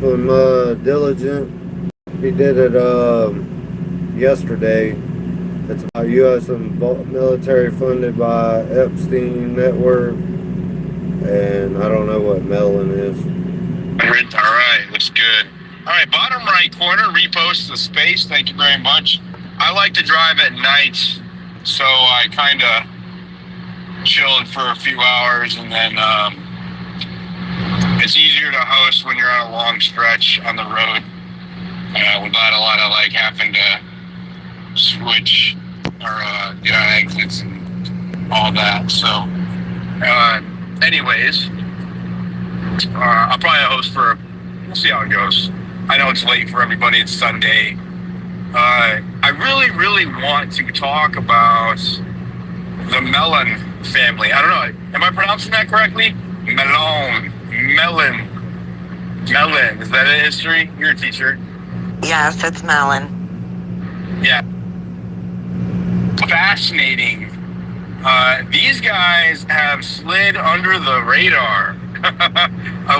from Diligent. He did it yesterday. It's about U.S. and military funded by Epstein network, and I don't know what Mellon is. All right, looks good. All right, bottom right corner, repost the space. Thank you very much. I like to drive at night, so I kind of chilled for a few hours, and then it's easier to host when you're on a long stretch on the road without a lot of like having to switch or get on exits and all that. So, anyways, I'll probably host for. We'll see how it goes. I know it's late for everybody. It's Sunday. I really, really want to talk about the Mellon family. I don't know. Am I pronouncing that correctly? Mellon. Is that a history? You're a teacher. Yes, it's Mellon. Yeah. Fascinating. These guys have slid under the radar.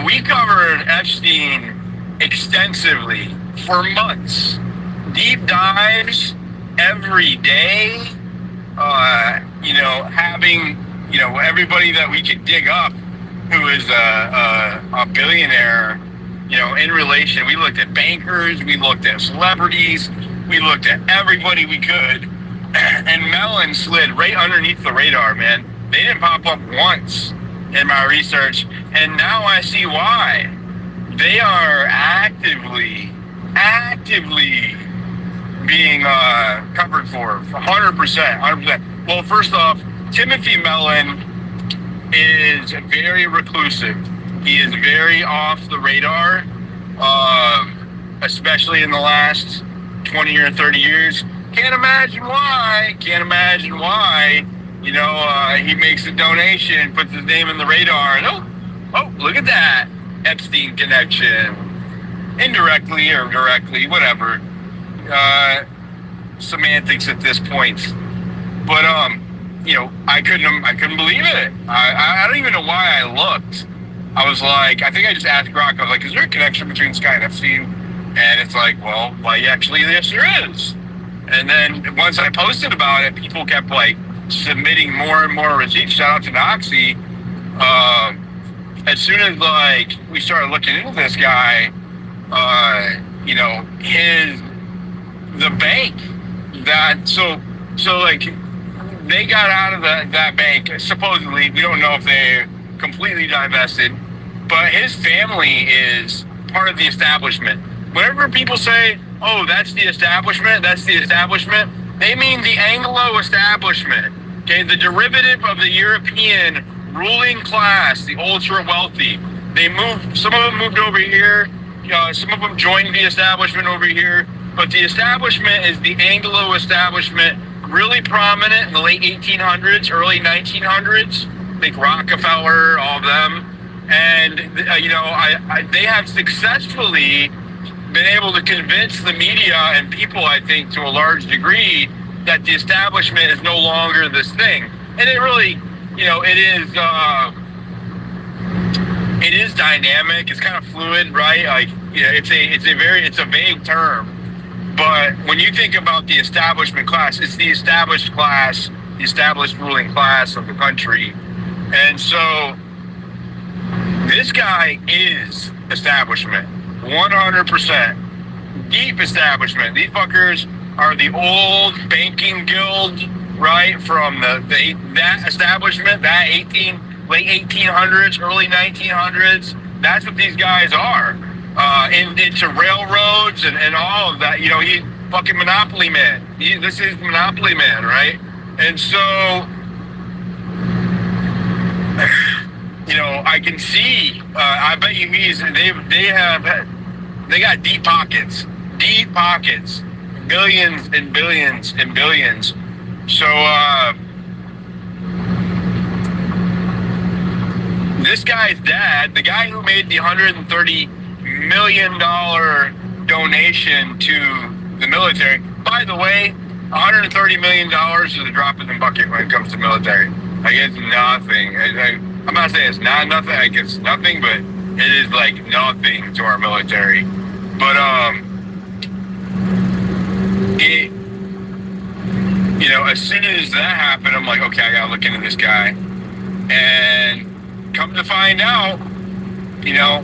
We covered Epstein extensively for months. Deep dives every day. Having everybody that we could dig up who is a billionaire. In relation, we looked at bankers, we looked at celebrities, we looked at everybody we could, and Mellon slid right underneath the radar, man. They didn't pop up once in my research, and now I see why. They are actively being covered for 100%. Well, first off, Timothy Mellon is very reclusive. He is very off the radar, especially in the last 20 or 30 years. Can't imagine why. He makes a donation, puts his name in the radar, and oh, look at that. Epstein connection. Indirectly or directly, whatever. Semantics at this point. But, I couldn't believe it. I don't even know why I looked. I was like, I think I just asked Grok, I was like, is there a connection between Sky and Epstein? And it's like, well, why actually, yes, there is. And then once I posted about it, people kept like submitting more and more receipts. Shout out to Noxie. As soon as like we started looking into this guy, the bank that so like they got out of that bank supposedly. We don't know if they completely divested, but his family is part of the establishment. Whenever people say, oh, that's the establishment, they mean the Anglo establishment, okay? The derivative of the European ruling class, the ultra wealthy. Some of them moved over here, some of them joined the establishment over here, but the establishment is the Anglo establishment, really prominent in the late 1800s, early 1900s. Think Rockefeller, all of them. And, they have successfully been able to convince the media and people, I think, to a large degree, that the establishment is no longer this thing. And it really, it is dynamic. It's kind of fluid, right? Like, it's a vague term. But when you think about the establishment class, it's the established class, the established ruling class of the country. And so this guy is establishment, 100%. Deep establishment. These fuckers are the old banking guild, right? From that establishment, that late 1800s, early 1900s. That's what these guys are. Into railroads and all of that. He fucking Monopoly man. This is Monopoly man, right? And so, I can see. I bet you they got deep pockets, billions and billions and billions. So this guy's dad, the guy who made the $130 million donation to the military. By the way, $130 million is a drop in the bucket when it comes to military. Like, it's nothing. I'm not saying it's not nothing. Like, it's nothing, but It is like nothing to our military. But it, you know, as soon as that happened, I'm like, okay, I gotta look into this guy. And come to find out, you know,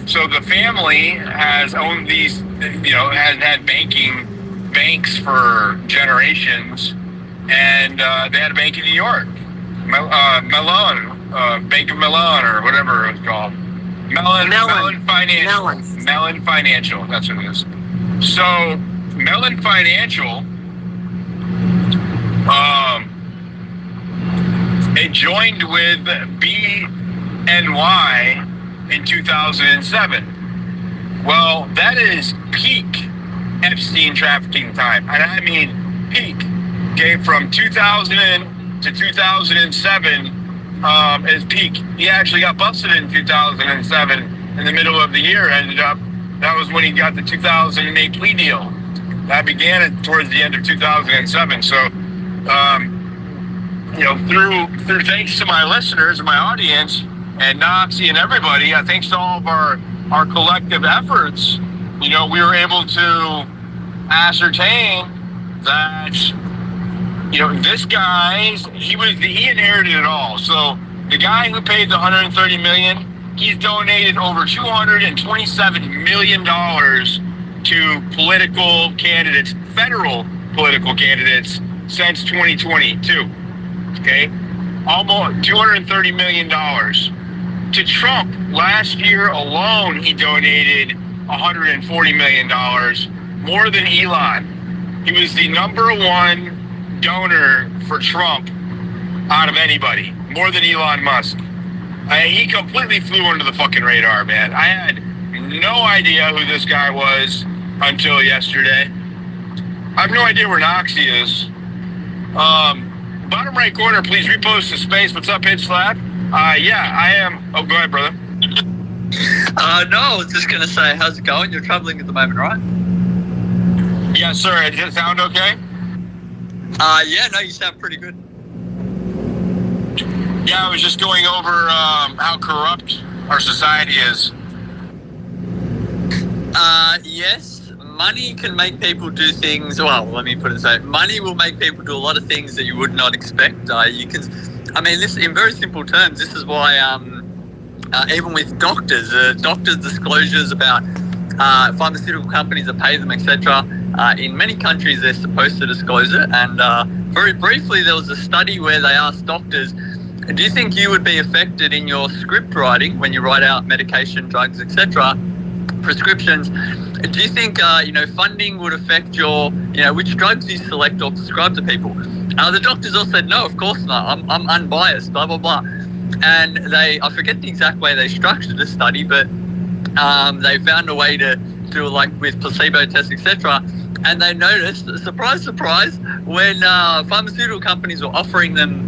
so the family has owned these, you know, has had banks for generations, and they had a bank in New York, Mellon, Bank of Mellon, or whatever it was called. Mellon Financial. Mellon Financial, that's what it is. So Mellon Financial, it joined with BNY in 2007. Well, that is peak Epstein trafficking time, and I mean peak. Okay, from 2000 to 2007 is peak. He actually got busted in 2007 in the middle of the year. That was when he got the 2008 plea deal. That began towards the end of 2007. So, you know, through thanks to my listeners and my audience and Noxie and everybody, thanks to all of our collective efforts, you know, we were able to ascertain that, you know, this guy, he inherited it all. So the guy who paid the $130 million, he's donated over $227 million to political candidates, federal political candidates, since 2022. Okay, almost $230 million. To Trump, last year alone, he donated $140 million, more than Elon. He was the #1 donor for Trump out of anybody, more than Elon Musk. He completely flew under the fucking radar, man. I had no idea who this guy was until yesterday. I have no idea where Noxie is. Bottom right corner, please repost the space. What's up, Hit Slap? Yeah, I am. Oh, go ahead, brother. No, I was just going to say, how's it going? You're traveling at the moment, right? Yeah, sir. Does it sound okay? Yeah, no, you sound pretty good. Yeah, I was just going over how corrupt our society is. Yes, money can make people do things. Well, let me put it this way: money will make people do a lot of things that you would not expect. This in very simple terms. This is why, even with doctors disclosures about pharmaceutical companies that pay them, etc. In many countries, they're supposed to disclose it. And very briefly, there was a study where they asked doctors, do you think you would be affected in your script writing when you write out medication, drugs, etc., prescriptions? Do you think, funding would affect your, which drugs you select or prescribe to people? The doctors all said, no, of course not. I'm unbiased, blah, blah, blah. And I forget the exact way they structured the study, but they found a way to do it like with placebo tests, etc. And they noticed, surprise, surprise, when pharmaceutical companies were offering them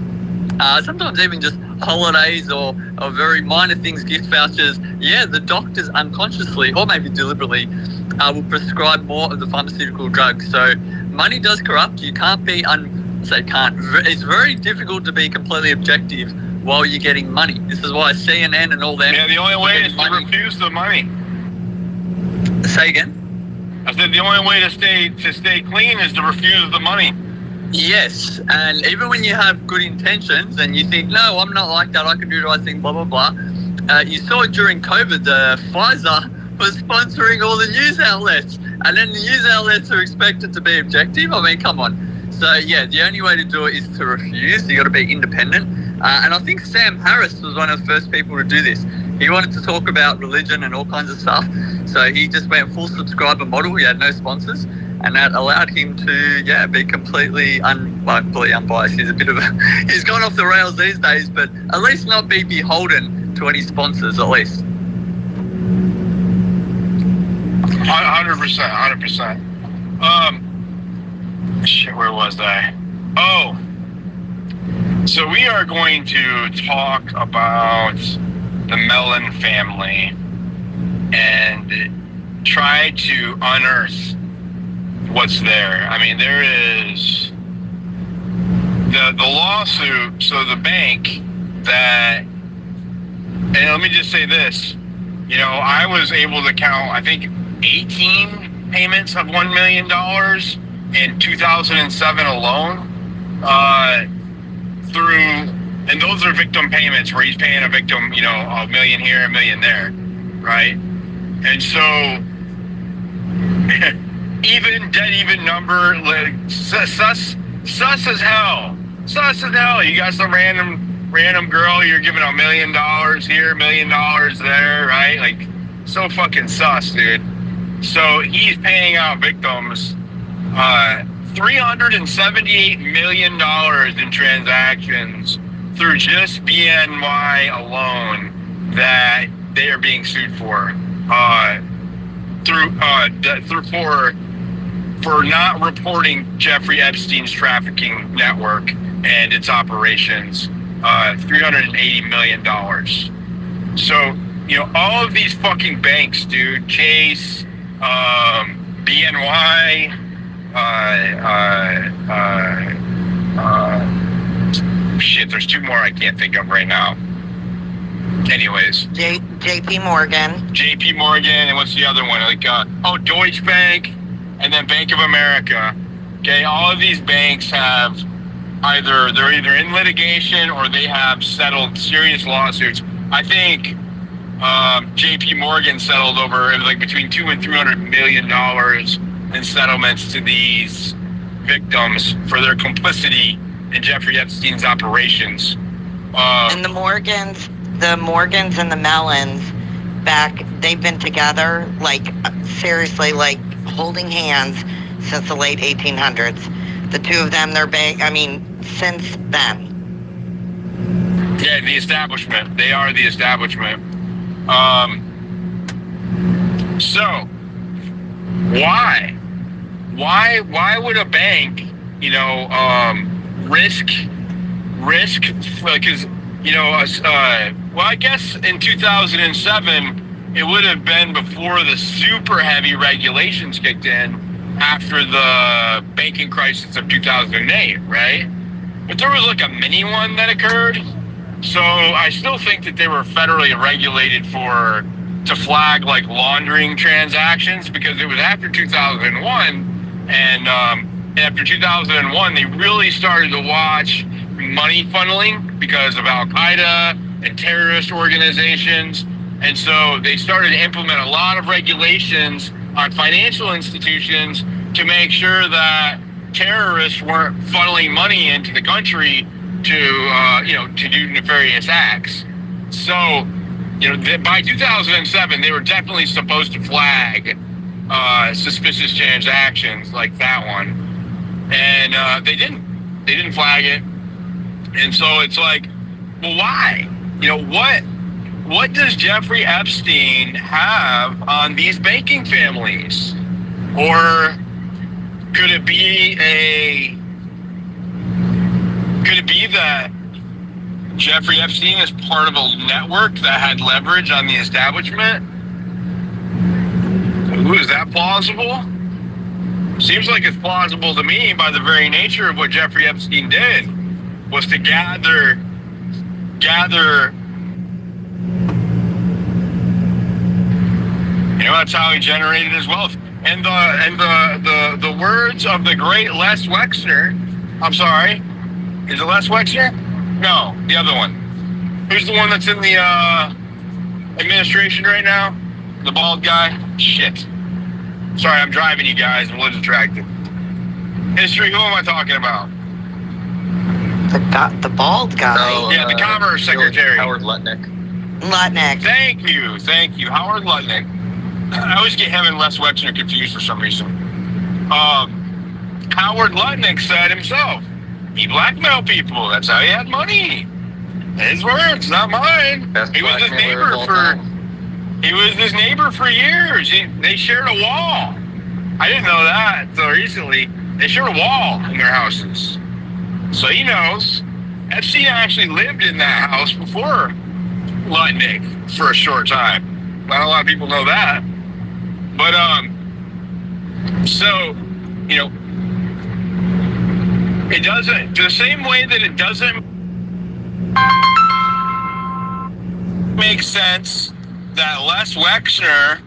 sometimes even just holidays or very minor things, gift vouchers, the doctors unconsciously or maybe deliberately will prescribe more of the pharmaceutical drugs. So money does corrupt. You can't be, it's very difficult to be completely objective while you're getting money. This is why CNN and all them... Yeah, the only way is to refuse the money. Say again? I said the only way to stay clean is to refuse the money. Yes, and even when you have good intentions and you think, no, I'm not like that, I can do the right thing, blah, blah, blah. You saw it during COVID, Pfizer was sponsoring all the news outlets, and then the news outlets are expected to be objective. I mean, come on. So, yeah, the only way to do it is to refuse. You got to be independent. And I think Sam Harris was one of the first people to do this. He wanted to talk about religion and all kinds of stuff. So he just went full subscriber model. He had no sponsors. And that allowed him to, be completely unbiased. He's gone off the rails these days, but at least not be beholden to any sponsors, at least. 100%. Shit, where was I? Oh, so we are going to talk about the Mellon family and try to unearth what's there. I mean, there is the lawsuit. So the bank that And let me just say this. You know, I was able to count, I think, 18 payments of $1 million in 2007 alone. And those are victim payments where he's paying a victim, you know, $1 million here, $1 million there, right? And so, even number, like, sus as hell. Sus as hell. You got some random girl, you're giving $1 million here, $1 million there, right? Like, so fucking sus, dude. So he's paying out victims $378 million in transactions through just BNY alone that they are being sued for. For not reporting Jeffrey Epstein's trafficking network and its operations. $380 million. So, you know, all of these fucking banks, dude, Chase, BNY, shit, there's two more I can't think of right now. Anyways. JP Morgan. JP Morgan, and what's the other one? Like, Deutsche Bank, and then Bank of America. Okay, all of these banks have they're either in litigation or they have settled serious lawsuits. I think JP Morgan settled over like between $200 and $300 million in settlements to these victims for their complicity in Jeffrey Epstein's operations. And the Morgans and the Mellons they've been together, like, seriously, like, holding hands since the late 1800s. The two of them, since then. Yeah, the establishment. They are the establishment. So, why? Why would a bank, you know, risk, because, you know, well, I guess in 2007, it would have been before the super heavy regulations kicked in after the banking crisis of 2008, right? But there was like a mini one that occurred. So I still think that they were federally regulated to flag like laundering transactions, because it was after 2001. And after 2001, they really started to watch money funneling because of Al-Qaeda and terrorist organizations. And so they started to implement a lot of regulations on financial institutions to make sure that terrorists weren't funneling money into the country to do nefarious acts. So, you know, by 2007, they were definitely supposed to flag suspicious transactions like that one, and they didn't flag it. And so it's like, well, why? You know, what does Jeffrey Epstein have on these banking families? Or could it be that Jeffrey Epstein is part of a network that had leverage on the establishment? Ooh, is that plausible? Seems like it's plausible to me by the very nature of what Jeffrey Epstein did, was to gather. You know, that's how he generated his wealth. And the words of the great Les Wexner. I'm sorry, is it Les Wexner? No, the other one. Who's the one that's in the administration right now? The bald guy? Shit. Sorry, I'm driving you guys. I'm a little distracted. History, who am I talking about? The bald guy. Oh, yeah, the Commerce Secretary. Howard Lutnick. Thank you. Howard Lutnick. I always get him and Les Wexner confused for some reason. Howard Lutnick said himself, he blackmailed people. That's how he had money. His words, not mine. He was his neighbor for years. They shared a wall. I didn't know that until recently. They shared a wall in their houses. So he knows. Epstein actually lived in that house before Lutnick for a short time. Not a lot of people know that. But, so, you know, it doesn't, the same way that it doesn't, makes sense that Les Wexner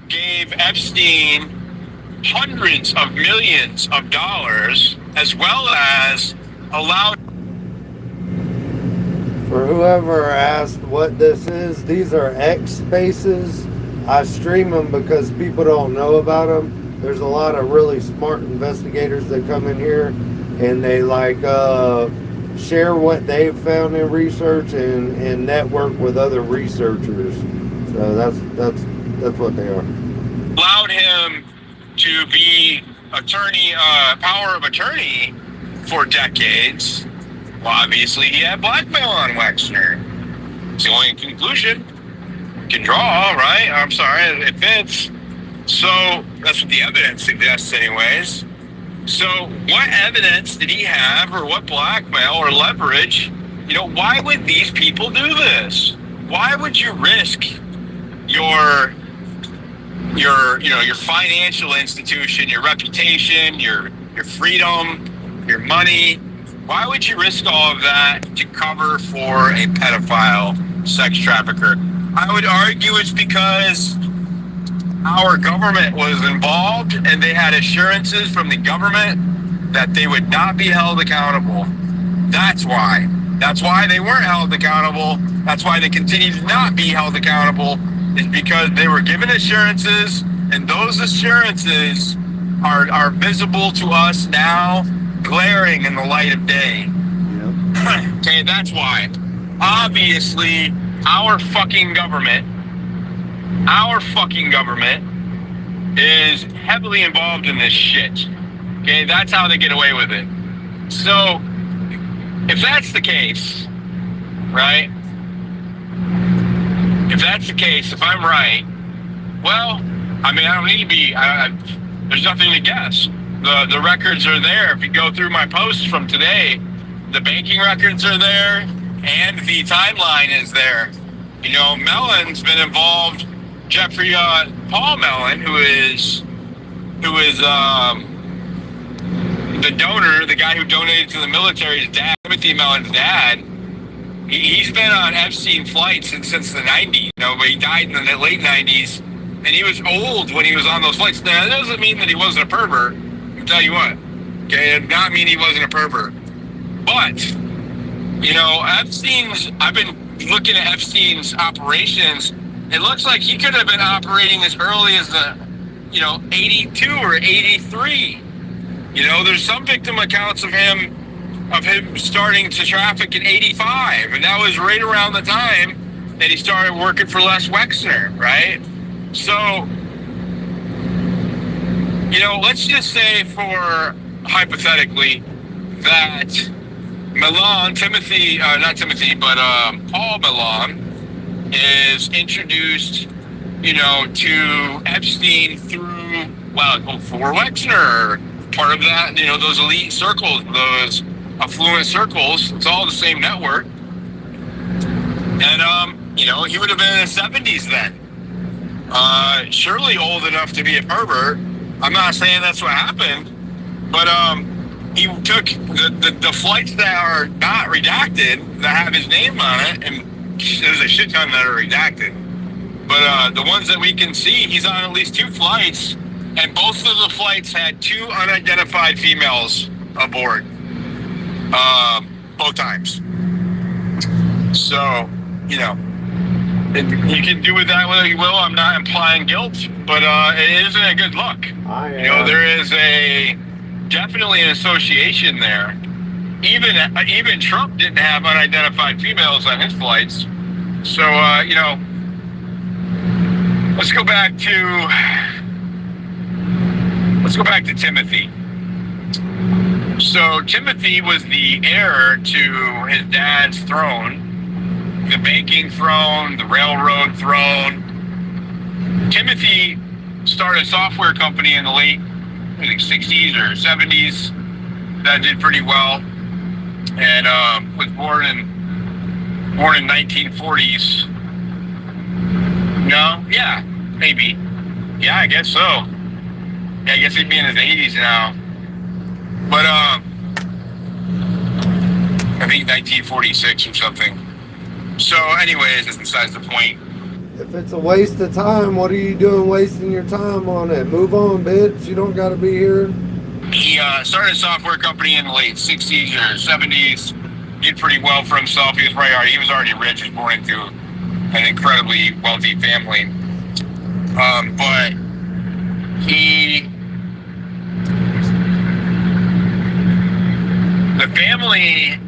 gave Epstein hundreds of millions of dollars, as well as allowed. For whoever asked what this is, these are X spaces. I stream them because people don't know about them. There's a lot of really smart investigators that come in here and they share what they've found in research and network with other researchers. So that's what they are. Allowed him to be power of attorney for decades. Well, obviously he had blackmail on Wexner. It's the only conclusion you can draw, right? I'm sorry, it fits. So that's what the evidence suggests anyways. So what evidence did he have, or what blackmail or leverage? Why would these people do this? Why would you risk your financial institution, your reputation, your freedom, your money? Why would you risk all of that to cover for a pedophile sex trafficker? I would argue it's because our government was involved and they had assurances from the government that they would not be held accountable. That's why. That's why they weren't held accountable. That's why they continue to not be held accountable, is because they were given assurances, and those assurances are visible to us now, glaring in the light of day. Yep. Okay, that's why. Obviously, our fucking government is heavily involved in this shit. Okay, that's how they get away with it. So, if that's the case, right? If that's the case, if I'm right, well, I don't need to be, there's nothing to guess. The records are there. If you go through my posts from today, the banking records are there and the timeline is there. Mellon's been involved. Paul Mellon, who is the donor, the guy who donated to the military's dad, Timothy Mellon's dad, he's been on Epstein flights since the 90s, but he died in the late 90s, and he was old when he was on those flights. Now, that doesn't mean that he wasn't a pervert. I'll tell you what. Okay, it did not mean he wasn't a pervert. But, I've been looking at Epstein's operations. It looks like he could have been operating as early as 82 or 83. There's some victim accounts of him starting to traffic in 85, and that was right around the time that he started working for Les Wexner, right? So, let's just say, for hypothetically, that Paul Mellon is introduced, to Epstein through, for Wexner, part of that, those elite circles, those affluent circles. It's all the same network. And, he would have been in his 70s then. Surely old enough to be a pervert. I'm not saying that's what happened, but he took the flights that are not redacted, that have his name on it, and there's a shit ton that are redacted. But the ones that we can see, he's on at least 2 flights, and both of the flights had 2 unidentified females aboard. Both times. So, you can do with that what you will. I'm not implying guilt, but it isn't a good look. There is definitely an association there. Even Trump didn't have unidentified females on his flights. So, let's go back to Timothy. So Timothy was the heir to his dad's throne, the banking throne, the railroad throne. Timothy started a software company in the late 60s or 70s that did pretty well, and was born in 1940s. No, yeah, maybe. Yeah, I guess so. Yeah, I guess he'd be in his 80s now. But I think 1946 or something. So, anyways, that's besides the point. If it's a waste of time, what are you doing wasting your time on it? Move on, bitch. You don't got to be here. He started a software company in the late 60s or 70s. Did pretty well for himself. He was already rich. He was born into an incredibly wealthy family. But the family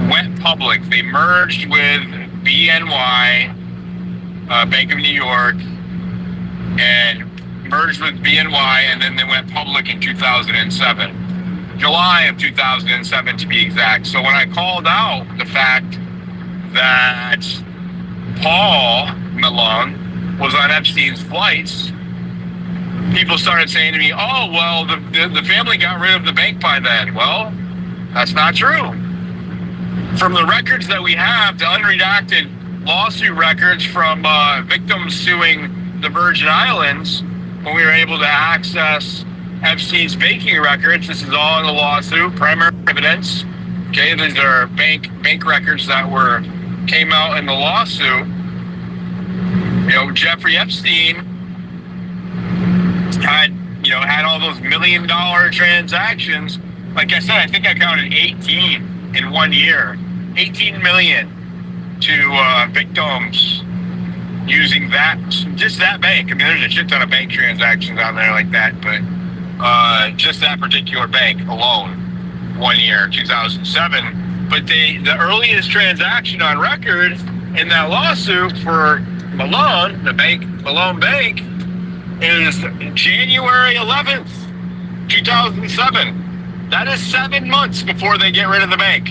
went public. They merged with BNY, Bank of New York, and merged with BNY, and then they went public in 2007. July of 2007 to be exact. So when I called out the fact that Paul Malone was on Epstein's flights, people started saying to me, oh, well, the family got rid of the bank by then. Well, that's not true. From the records that we have, the unredacted lawsuit records from victims suing the Virgin Islands, when we were able to access Epstein's banking records, this is all in the lawsuit, primary evidence. Okay, these are bank records that came out in the lawsuit. You know, Jeffrey Epstein had all those $1 million transactions. Like I said, I think I counted 18 in 1 year. 18 million to victims using just that bank. I mean, there's a shit ton of bank transactions on there like that, but just that particular bank alone, 1 year, 2007. But the earliest transaction on record in that lawsuit for Malone, Malone Bank, is January 11th, 2007. That is 7 months before they get rid of the bank,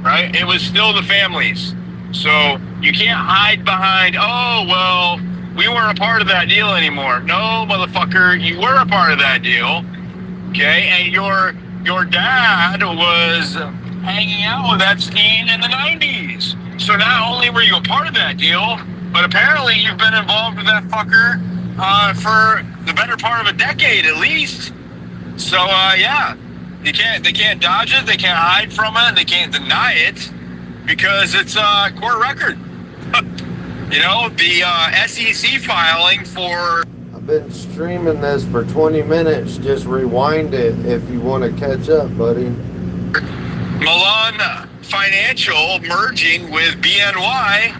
right? It was still the families. So you can't hide behind, oh, well, we weren't a part of that deal anymore. No, motherfucker, you were a part of that deal, okay? And your dad was hanging out with Epstein in the 90s. So not only were you a part of that deal, but apparently you've been involved with that fucker for the better part of a decade at least. So, yeah, they can't dodge it, they can't hide from it, they can't deny it, because it's a court record. You know, the SEC filing for... I've been streaming this for 20 minutes. Just rewind it if you want to catch up, buddy. Malone Financial merging with BNY,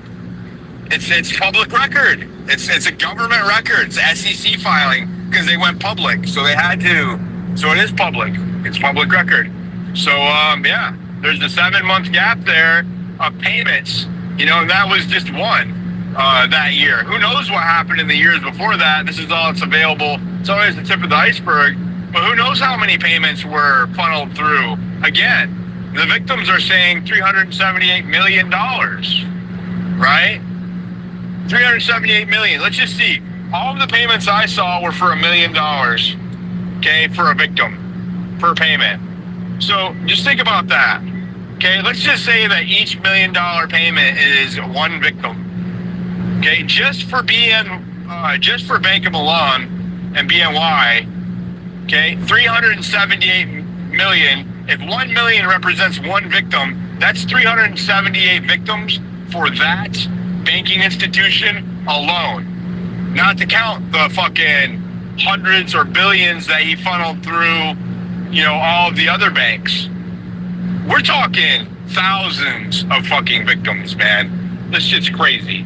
it's public record. It's a government record. It's SEC filing because they went public, so they had to. So it is public. It's public record. So yeah, there's a 7 month gap there of payments. You know, and that was just one that year. Who knows what happened in the years before that? This is all that's available. It's always the tip of the iceberg. But who knows how many payments were funneled through? Again, the victims are saying $378 million, right? $378 million. Let's just see. All of the payments I saw were for $1 million, okay, for a victim, per payment. So just think about that. Okay, let's just say that each $1 million payment is one victim. Okay, just for Bank of Malone and BNY, okay, $378 million. If 1 million represents one victim, that's 378 victims for that banking institution alone. Not to count the fucking hundreds or billions that he funneled through, you know, all of the other banks. We're talking thousands of fucking victims, man. This shit's crazy.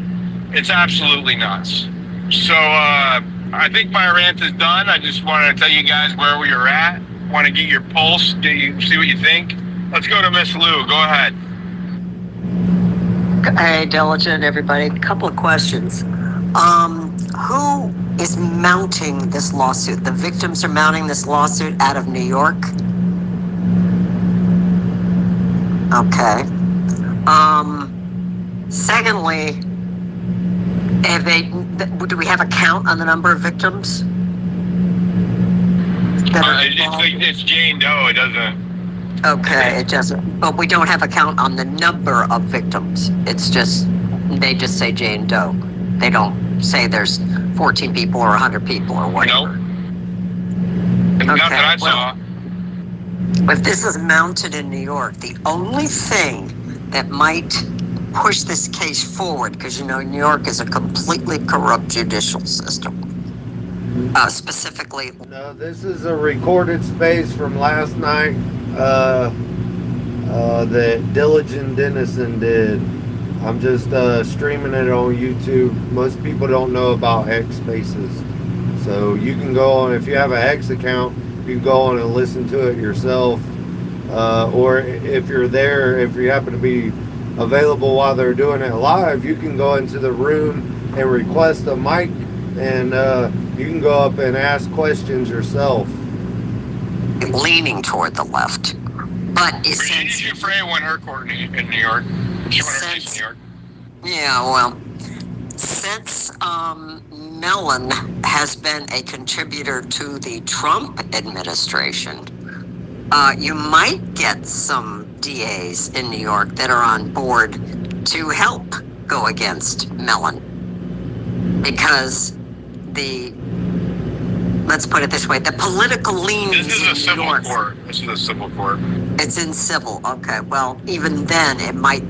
It's absolutely nuts. So I think my rant is done. I just wanted to tell you guys where we are at. Want to get your pulse, see what you think. Let's go to Miss Lou. Go ahead. Hey, Diligent, everybody. A couple of questions. Who is mounting this lawsuit? The victims are mounting this lawsuit out of New York? Okay. Secondly, do we have a count on the number of victims? It's Jane Doe. It doesn't. Okay, it doesn't. But we don't have a count on the number of victims. It's just, they just say Jane Doe. They don't say there's 14 people or 100 people or whatever. Nope. Not that I saw. If this is mounted in New York, the only thing that might push this case forward? Because, you know, New York is a completely corrupt judicial system. Specifically. No, this is a recorded space from last night that Diligent Dennison did. I'm just streaming it on YouTube. Most people don't know about X Spaces. So you can go on, if you have an X account, you can go on and listen to it yourself. Or if you're there, if you happen to be available while they're doing it live, you can go into the room and request a mic, and you can go up and ask questions yourself. Leaning toward the left. But Virginia Giuffre won her court in New York. She won her case in New York. Yeah, well, since Mellon has been a contributor to the Trump administration, you might get some DAs in New York that are on board to help go against Mellon. Because let's put it this way, the political leanings This is a civil court. This is a civil court. It's in civil. Okay. Well, even then, it might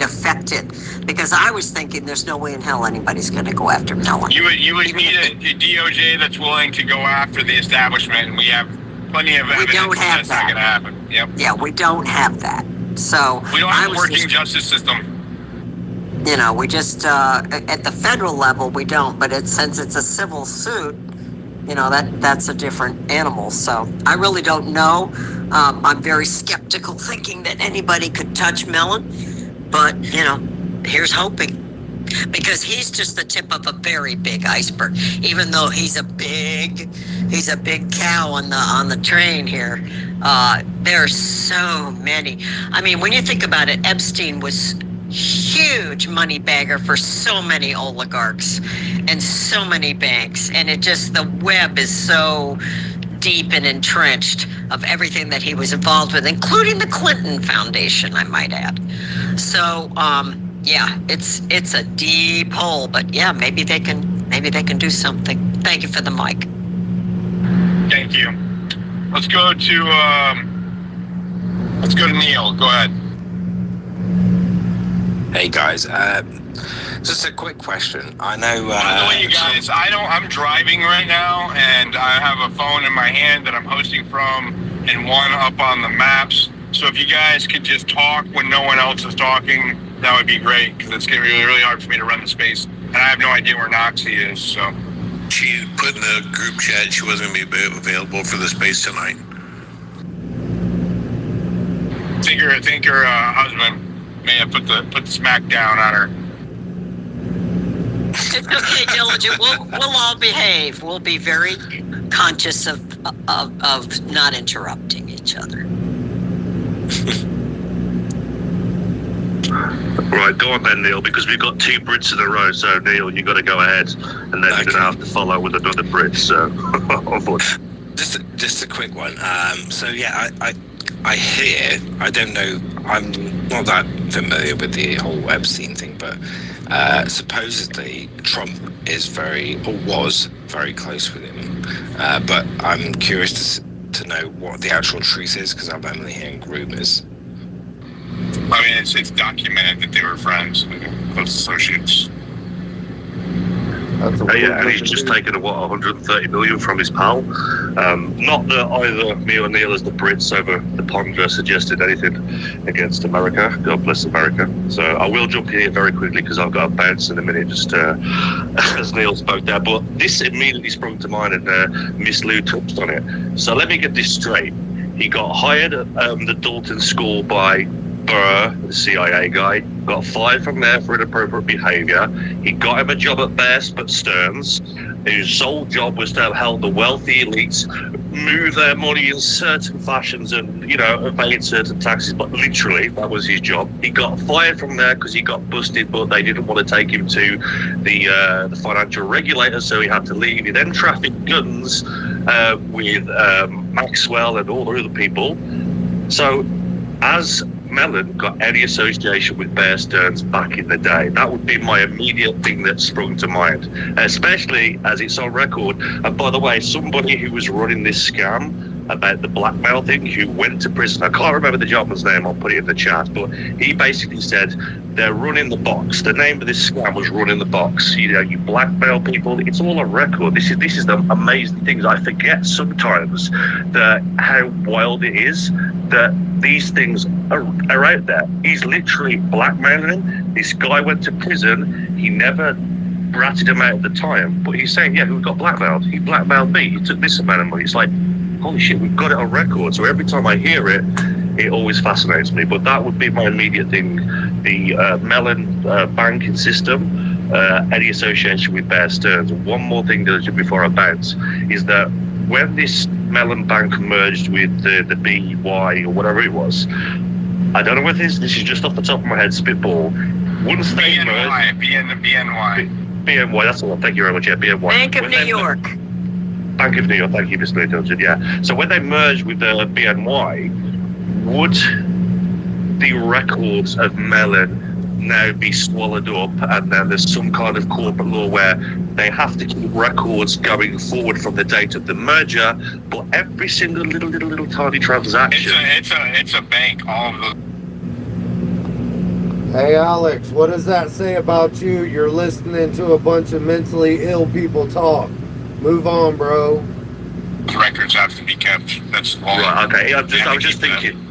affect it, because I was thinking there's no way in hell anybody's going to go after Mellon. You would need a DOJ that's willing to go after the establishment, and we have plenty of evidence that's not going to happen. Yep. Yeah, we don't have that. So we don't have a working justice system. You know, we just at the federal level we don't, but since it's a civil suit, you know, that's a different animal. So I really don't know. I'm very skeptical, thinking that anybody could touch Mellon. But, you know, here's hoping. Because he's just the tip of a very big iceberg. Even though he's a big cow on the train here. There are so many. I mean, when you think about it, Epstein was huge money bagger for so many oligarchs and so many banks, and the web is so deep and entrenched of everything that he was involved with, including the Clinton Foundation, I might add. So yeah, it's a deep hole, but yeah, maybe they can do something. Thank you for the mic. Thank you. Let's go to Neil. Go ahead. Hey guys, just a quick question. I know. By the way, you guys, I'm driving right now, and I have a phone in my hand that I'm hosting from, and one up on the maps. So if you guys could just talk when no one else is talking, that would be great, because it's going to be really, really hard for me to run the space, and I have no idea where Noxie is. So she put in the group chat she wasn't going to be available for the space tonight. I think her husband may have put the smack down on her. It's okay, Diligent. We'll all behave. We'll be very conscious of not interrupting each other. Right, go on then, Neil, because we've got 2 Brits in a row. So Neil, you got to go ahead, and then you're going to have to follow with another Brit. So, just a quick one. So yeah, I hear, I don't know, I'm not that familiar with the whole Epstein thing, but supposedly Trump is was very close with him. But I'm curious to know what the actual truth is, because I'm only hearing rumors. I mean, it's documented that they were friends, close associates. Yeah, and he's just taken 130 million from his pal. Not that either me or Neil, as the Brits over the pond, suggested anything against America. God bless America. So I will jump here very quickly, because I've got a bounce in a minute, just as Neil spoke there. But this immediately sprung to mind, and Miss Lou touched on it. So let me get this straight. He got hired at the Dalton School by Burr, the CIA guy, got fired from there for inappropriate behavior. He got him a job at Bear Stearns, whose sole job was to help the wealthy elites move their money in certain fashions and, you know, evade certain taxes. But literally, that was his job. He got fired from there because he got busted, but they didn't want to take him to the financial regulator, so he had to leave. He then trafficked guns with Maxwell and all the other people. So, as Mellon got any association with Bear Stearns back in the day, that would be my immediate thing that sprung to mind, especially as it's on record. And by the way, somebody who was running this scam about the blackmail thing, who went to prison. I can't remember the gentleman's name, I'll put it in the chat, but he basically said they're running the box. The name of this scam was running the box. You know, you blackmail people, it's all on record. This is the amazing thing. I forget sometimes that how wild it is that these things are out there. He's literally blackmailing him. This guy went to prison, he never ratted him out at the time, but he's saying, yeah, who got blackmailed? He blackmailed me, he took this amount of money. It's like, holy shit, we've got it on record. So every time I hear it, it always fascinates me. But that would be my immediate thing. The Mellon banking system, any association with Bear Stearns. One more thing before I bounce is that when this Mellon bank merged with the BY or whatever it was, I don't know whether this is just off the top of my head, spitball. Once they merged, BNY, that's the one. Thank you very much. Yeah, BNY. Bank of New York. Bank of New York, thank you, Mr. Intelligent. Yeah. So when they merged with the BNY, would the records of Mellon now be swallowed up, and then there's some kind of corporate law where they have to keep records going forward from the date of the merger, but every single little tiny transaction. It's a bank. All of the. Hey Alex, what does that say about you? You're listening to a bunch of mentally ill people talk. Move on, bro. Records have to be kept. That's all. Right. Okay. I was just thinking.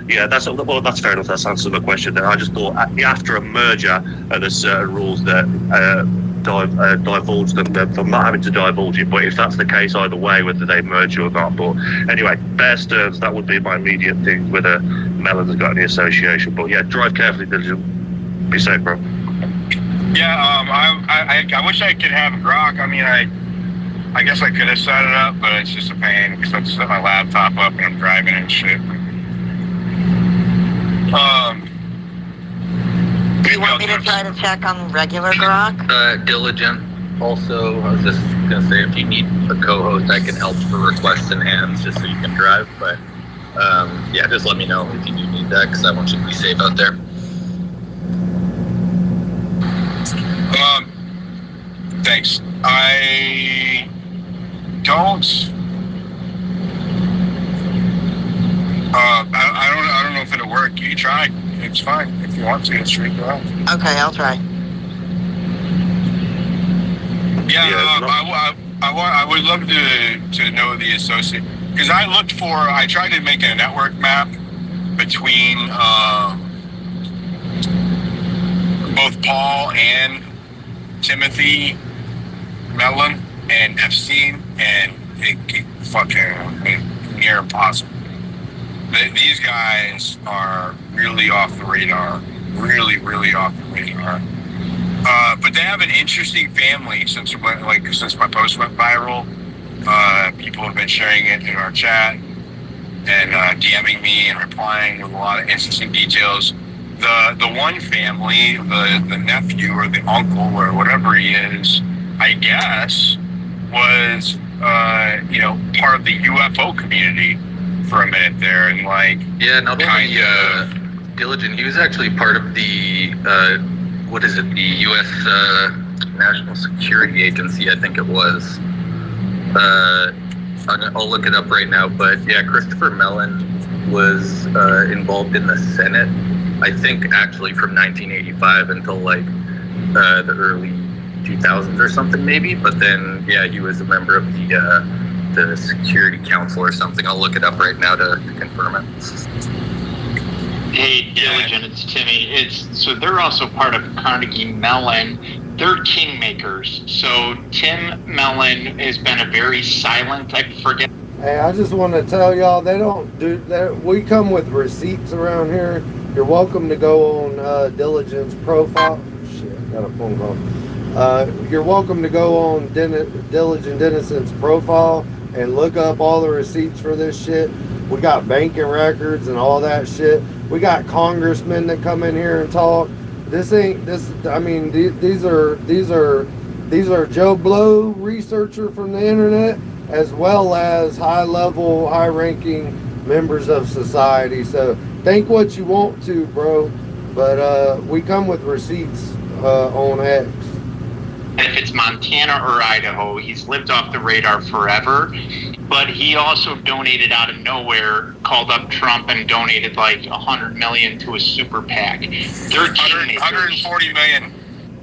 Yeah, that's fair enough. That's answered my question. Then I just thought after a merger, there's certain rules that divulge them from not having to divulge it. But if that's the case, either way, whether they merge or not. But anyway, Bear Stearns, that would be my immediate thing. Whether Mellon has got any association. But yeah, drive carefully, diligent. Be safe, bro. Yeah. I wish I could have Grok. I mean, I guess I could have set it up, but it's just a pain because I set my laptop up and I'm driving and shit. Do you want me to try to check on regular Grok? Diligent. Also, I was just gonna say, if you need a co-host, I can help for requests and hands, just so you can drive. But yeah, just let me know if you do need that, because I want you to be safe out there. Thanks. I don't. I don't know if it'll work. You try. It's fine. If you want to, it's straight go out. Okay, I'll try. I would love to know the associate, because I tried to make a network map between both Paul and Timothy Mellon and Epstein, and it fucking near impossible. These guys are really off the radar. Really off the radar. But they have an interesting family since my post went viral. People have been sharing it in our chat and DMing me and replying with a lot of interesting details. The one family, the nephew or the uncle or whatever he is, I guess, was part of the UFO community for a minute there, and not only Diligent, he was actually part of the the U.S. National Security Agency, I think it was. I'll look it up right now, but yeah, Christopher Mellon was involved in the Senate, I think actually from 1985 until the early 2000s or something maybe, but then yeah, he was a member of the Security Council or something. I'll look it up right now to confirm it. Hey, Diligent, it's Timmy. So they're also part of Carnegie Mellon. They're kingmakers. So Tim Mellon has been a very silent, I forget. Hey, I just want to tell y'all, they don't do that. We come with receipts around here. You're welcome to go on Diligent's profile. Shit, got a phone call. You're welcome to go on Diligent Dennison's profile and look up all the receipts for this shit. We got banking records and all that shit. We got congressmen that come in here and talk. These are Joe Blow researcher from the internet, as well as high-ranking members of society. So think what you want to, bro, but we come with receipts on X. if it's Montana or Idaho, he's lived off the radar forever. But he also donated out of nowhere, called up Trump and donated like $100 million to a super PAC. They're kingmakers. 140 million.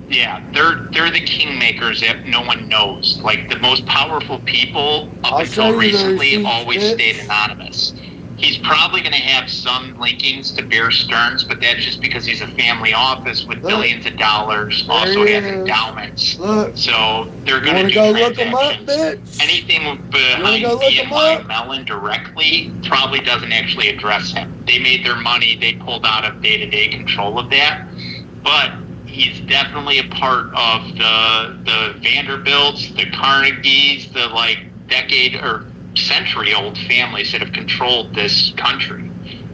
Yeah, they're the kingmakers that no one knows. Like the most powerful people up until recently always stayed anonymous. He's probably going to have some linkings to Bear Stearns, but that's just because he's a family office with billions of dollars, also has endowments. Look. So they're going to do transactions. Anything behind BNY Mellon directly probably doesn't actually address him. They made their money. They pulled out of day-to-day control of that. But he's definitely a part of the Vanderbilts, the Carnegies, the like decade or century-old families that have controlled this country.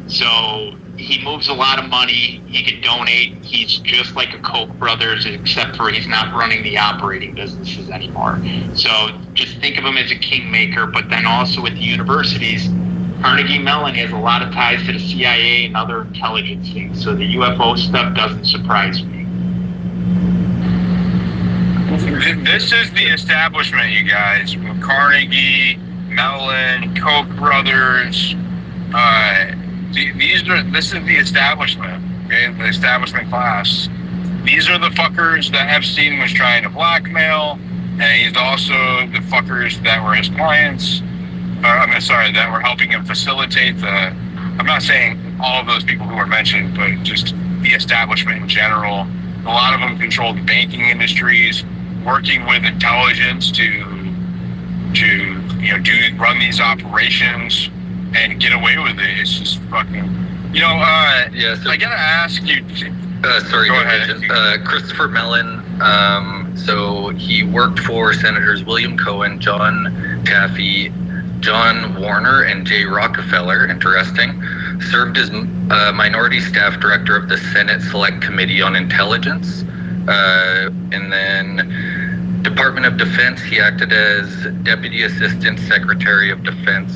So he moves a lot of money. He could donate. He's just like a Koch brothers, except for he's not running the operating businesses anymore. So just think of him as a kingmaker. But then also with the universities, Carnegie Mellon has a lot of ties to the CIA and other intelligence things. So the UFO stuff doesn't surprise me. This is the establishment, you guys. Carnegie, Mellon, Koch brothers. This is the establishment. Okay, the establishment class. These are the fuckers that Epstein was trying to blackmail, and he's also the fuckers that were his clients. That were helping him facilitate the. I'm not saying all of those people who were mentioned, but just the establishment in general. A lot of them controlled the banking industries, working with intelligence to run these operations and get away with it. It's just fucking, I gotta ask you. Sorry, go ahead. Christopher Mellon. So he worked for Senators William Cohen, John Chaffee, John Warner, and Jay Rockefeller. Interesting. Served as minority staff director of the Senate Select Committee on Intelligence, and then Department of Defense. He acted as Deputy Assistant Secretary of Defense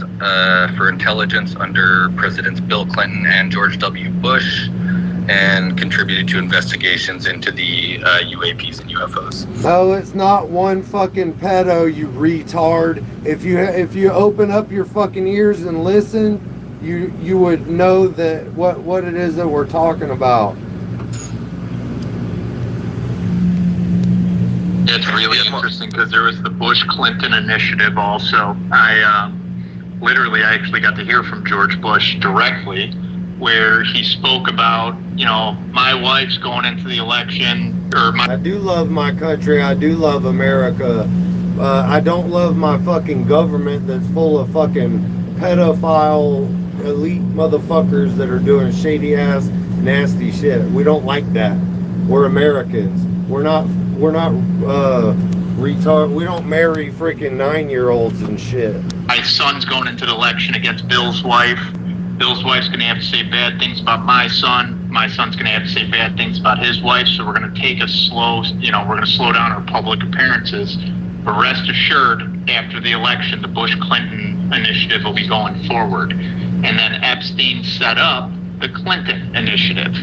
for Intelligence under Presidents Bill Clinton and George W. Bush, and contributed to investigations into the UAPs and UFOs. No, it's not one fucking pedo, you retard. If you open up your fucking ears and listen, you would know that what it is that we're talking about. It's really interesting because there was the Bush-Clinton initiative also. I actually got to hear from George Bush directly, where he spoke about, my wife's going into the election, I do love my country. I do love America. I don't love my fucking government that's full of fucking pedophile elite motherfuckers that are doing shady ass nasty shit. We don't like that. We're Americans. We're not retard. We don't marry freaking 9-year-olds and shit. My son's going into the election against Bill's wife. Bill's wife's going to have to say bad things about my son. My son's going to have to say bad things about his wife. So we're going to take a slow, we're going to slow down our public appearances. But rest assured, after the election, the Bush-Clinton initiative will be going forward. And then Epstein set up the Clinton initiative.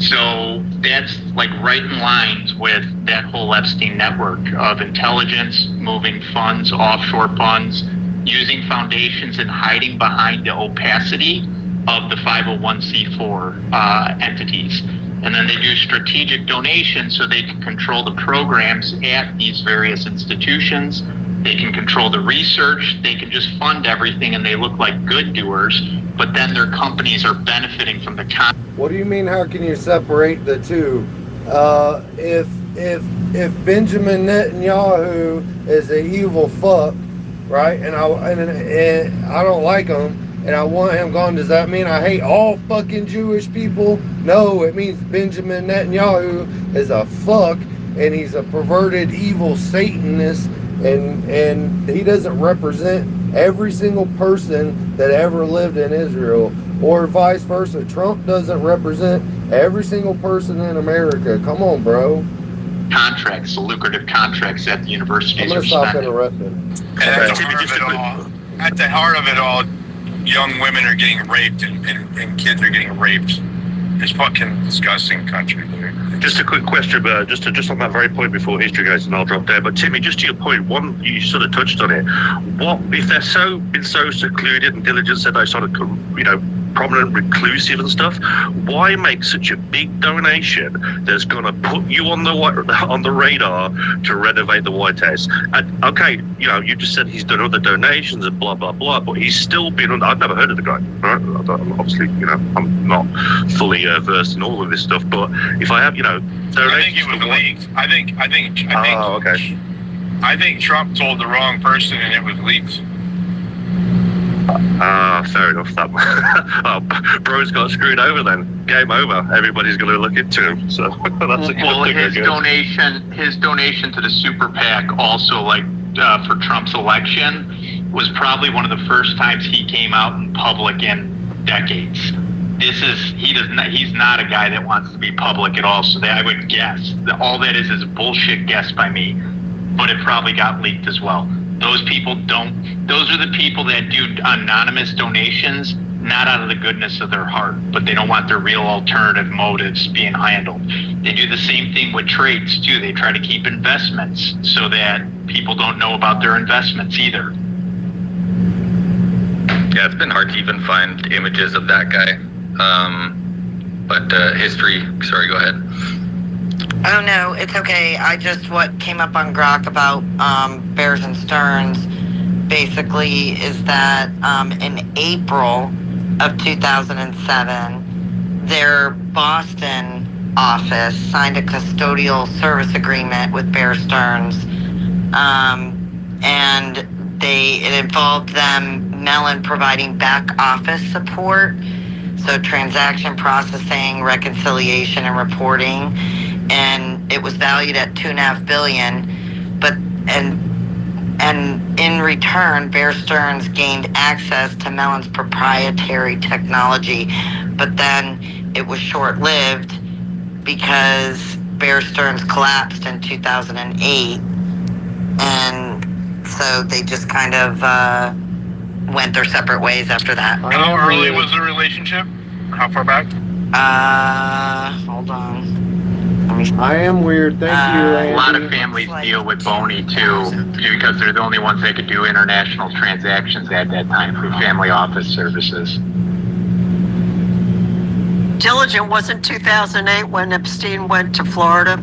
So that's like right in lines with that whole Epstein network of intelligence, moving funds, offshore funds, using foundations and hiding behind the opacity of the 501c4 entities. And then they do strategic donations so they can control the programs at these various institutions. They can control the research. They can just fund everything and they look like good doers, but then their companies are benefiting from the What do you mean, how can you separate the two? If Benjamin Netanyahu is an evil fuck, right, and I don't like him, and I want him gone, does that mean I hate all fucking Jewish people? No, it means Benjamin Netanyahu is a fuck, and he's a perverted, evil Satanist, and he doesn't represent every single person that ever lived in Israel, or vice versa. Trump doesn't represent every single person in America. Come on, bro. Contracts, the lucrative contracts at the universities. I'm gonna stop interrupting. At the heart of it all, young women are getting raped and kids are getting raped. It's fucking disgusting country, dude. Just a quick question, just on that very point before history goes, and I'll drop there. But Timmy, just to your point, one you sort of touched on it. What if they're so secluded and diligent, said they sort of, prominent, reclusive and stuff? Why make such a big donation that's going to put you on the radar to renovate the White House? And okay, you just said he's done other donations and blah blah blah, but he's still been. I've never heard of the guy. Right? Obviously, I'm not fully versed in all of this stuff, but if I have, donations. I think it was leaked. I think. Oh, okay. I think Trump told the wrong person, and it was leaked. Fair enough. That bro's got screwed over then. Game over. Everybody's going to look into him. So that's a good thing. His donation to the super PAC also, for Trump's election, was probably one of the first times he came out in public in decades. He's not a guy that wants to be public at all. So I would guess that all that is a bullshit guess by me, but it probably got leaked as well. Those people those are the people that do anonymous donations, not out of the goodness of their heart, but they don't want their real alternative motives being handled. They do the same thing with trades too. They try to keep investments so that people don't know about their investments either. Yeah, it's been hard to even find images of that guy. But history, sorry, go ahead. Oh no, it's okay. What came up on Grok about Bears and Stearns basically is that in April of 2007, their Boston office signed a custodial service agreement with Bear Stearns, and it involved them, Mellon, providing back office support, so transaction processing, reconciliation, and reporting. And it was valued at $2.5 billion, and in return, Bear Stearns gained access to Mellon's proprietary technology, but then it was short-lived because Bear Stearns collapsed in 2008, and so they just kind of went their separate ways after that. How early was the relationship? How far back? Hold on. I am weird. Thank you, Andy. A lot of families deal with Boney too, because they're the only ones that could do international transactions at that time for family office services. Diligent wasn't 2008 when Epstein went to Florida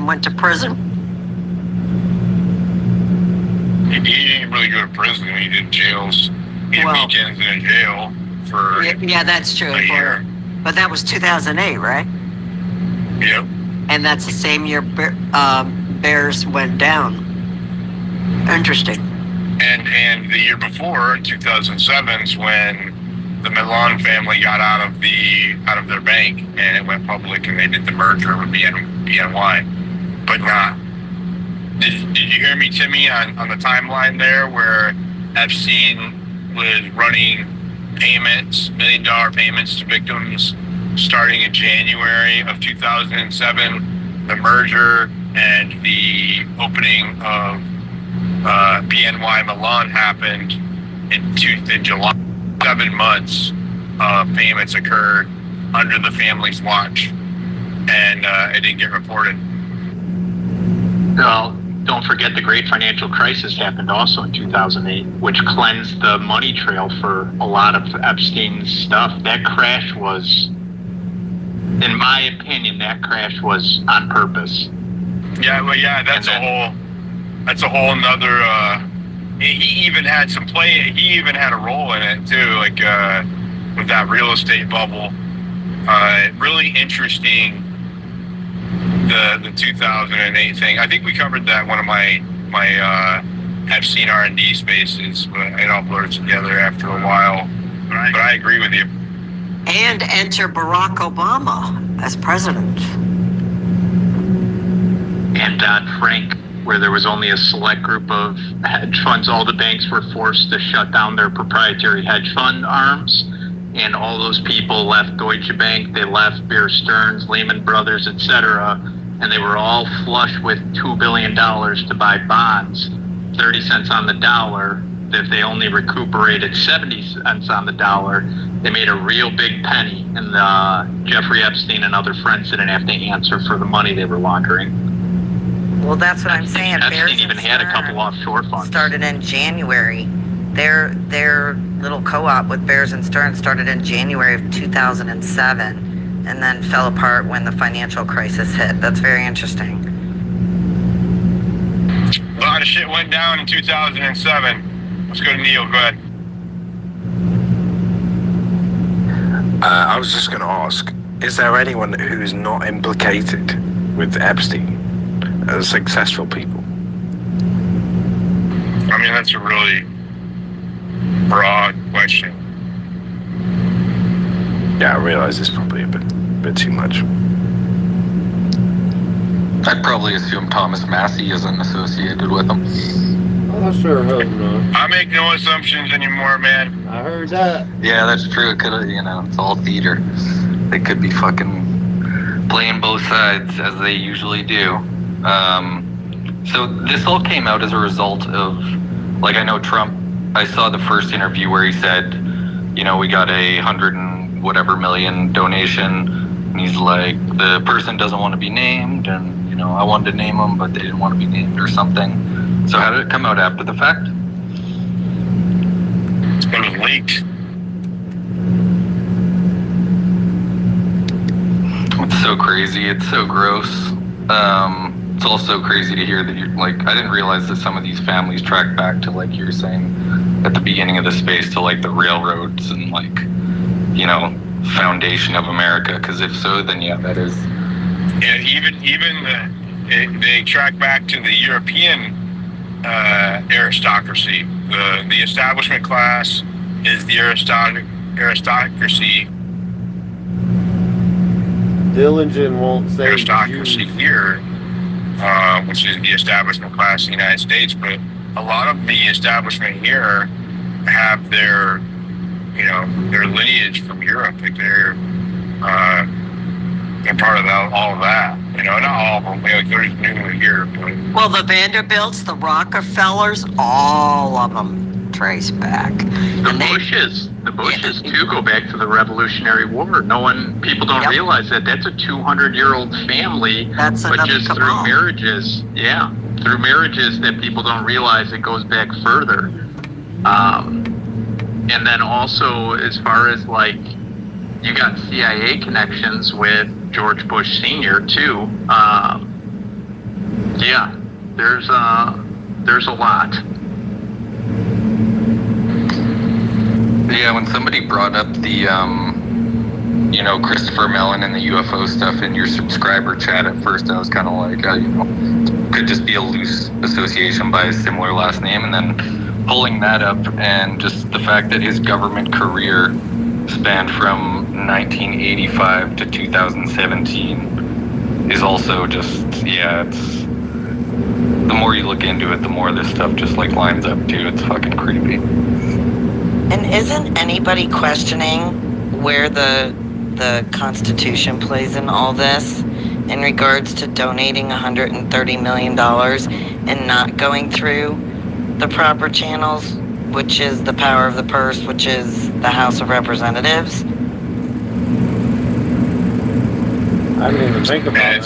went to prison. He didn't really go to prison. He did jails. He did weekends in jail for yeah, that's true. a year. But that was 2008, right? Yep. And that's the same year Bears went down. Interesting. And the year before, in 2007, is when the Mellon family got out of their bank, and it went public, and they did the merger with BNY. But not. Did you hear me, Timmy, on the timeline there where Epstein was running payments, $1 million payments to victims starting in January of 2007, the merger and the opening of BNY Mellon happened in July. 7 months of payments occurred under the family's watch, and it didn't get reported. Well, don't forget the great financial crisis happened also in 2008, which cleansed the money trail for a lot of Epstein's stuff. That crash was, in my opinion, on purpose. Yeah, well, yeah, that's a whole nother. He even had some play. He even had a role in it too, like with that real estate bubble. Really interesting. The 2008 thing. I think we covered that one of my Epstein R&D spaces, but it all blurred together after a while. But I agree with you. And enter Barack Obama as president. And Dodd-Frank, where there was only a select group of hedge funds. All the banks were forced to shut down their proprietary hedge fund arms, and all those people left Deutsche Bank, they left Bear Stearns, Lehman Brothers, etc., and they were all flush with $2 billion to buy bonds, 30 cents on the dollar, if they only recuperated 70 cents on the dollar, they made a real big penny, and Jeffrey Epstein and other friends didn't have to answer for the money they were laundering. Well, that's what I'm saying. Epstein even had a couple offshore funds. Started in January. Their little co-op with Bears and Stearns started in January of 2007, and then fell apart when the financial crisis hit. That's very interesting. A lot of shit went down in 2007. Let's go to Neil. Go ahead. I was just going to ask, is there anyone who's not implicated with Epstein as successful people? I mean, that's a really broad question. Yeah, I realize it's probably a bit too much. I'd probably assume Thomas Massey isn't associated with them. I sure hope not. I make no assumptions anymore, man. I heard that. Yeah, that's true. It could have, it's all theater. They could be fucking playing both sides as they usually do. So this all came out as a result of, like, I know Trump, I saw the first interview where he said, we got a 100 and whatever million donation, and he's like, the person doesn't want to be named, and I wanted to name them, but they didn't want to be named or something. So how did it come out after the fact? It was leaked. It's so crazy. It's so gross. It's also crazy to hear that you're like, I didn't realize that some of these families track back to, like you were saying at the beginning of the space, to like the railroads and like, foundation of America. Because if so, then yeah, that is. Yeah, they track back to the European aristocracy. The establishment class is the aristocracy. Dillinger won't say aristocracy here, which is the establishment class in the United States. But a lot of the establishment here have their lineage from Europe. Like they're part of all of that. Not all of them. Like there's new here. But Well, the Vanderbilts, the Rockefellers, all of them trace back. The Bushes too go back to the Revolutionary War. People don't realize that that's a 200-year-old family. That's but another just through marriages, through marriages that people don't realize it goes back further. And then also, as far as like, you got CIA connections with George Bush Sr. too. There's a lot. Yeah, when somebody brought up the, Christopher Mellon and the UFO stuff in your subscriber chat, at first I was kind of like, could just be a loose association by a similar last name, and then pulling that up and just the fact that his government career spanned from 1985 to 2017 is also just, it's, the more you look into it, the more this stuff just like lines up too. It's fucking creepy. And isn't anybody questioning where the Constitution plays in all this in regards to donating $130 million and not going through the proper channels, which is the power of the purse, which is the House of Representatives? I didn't even think about it.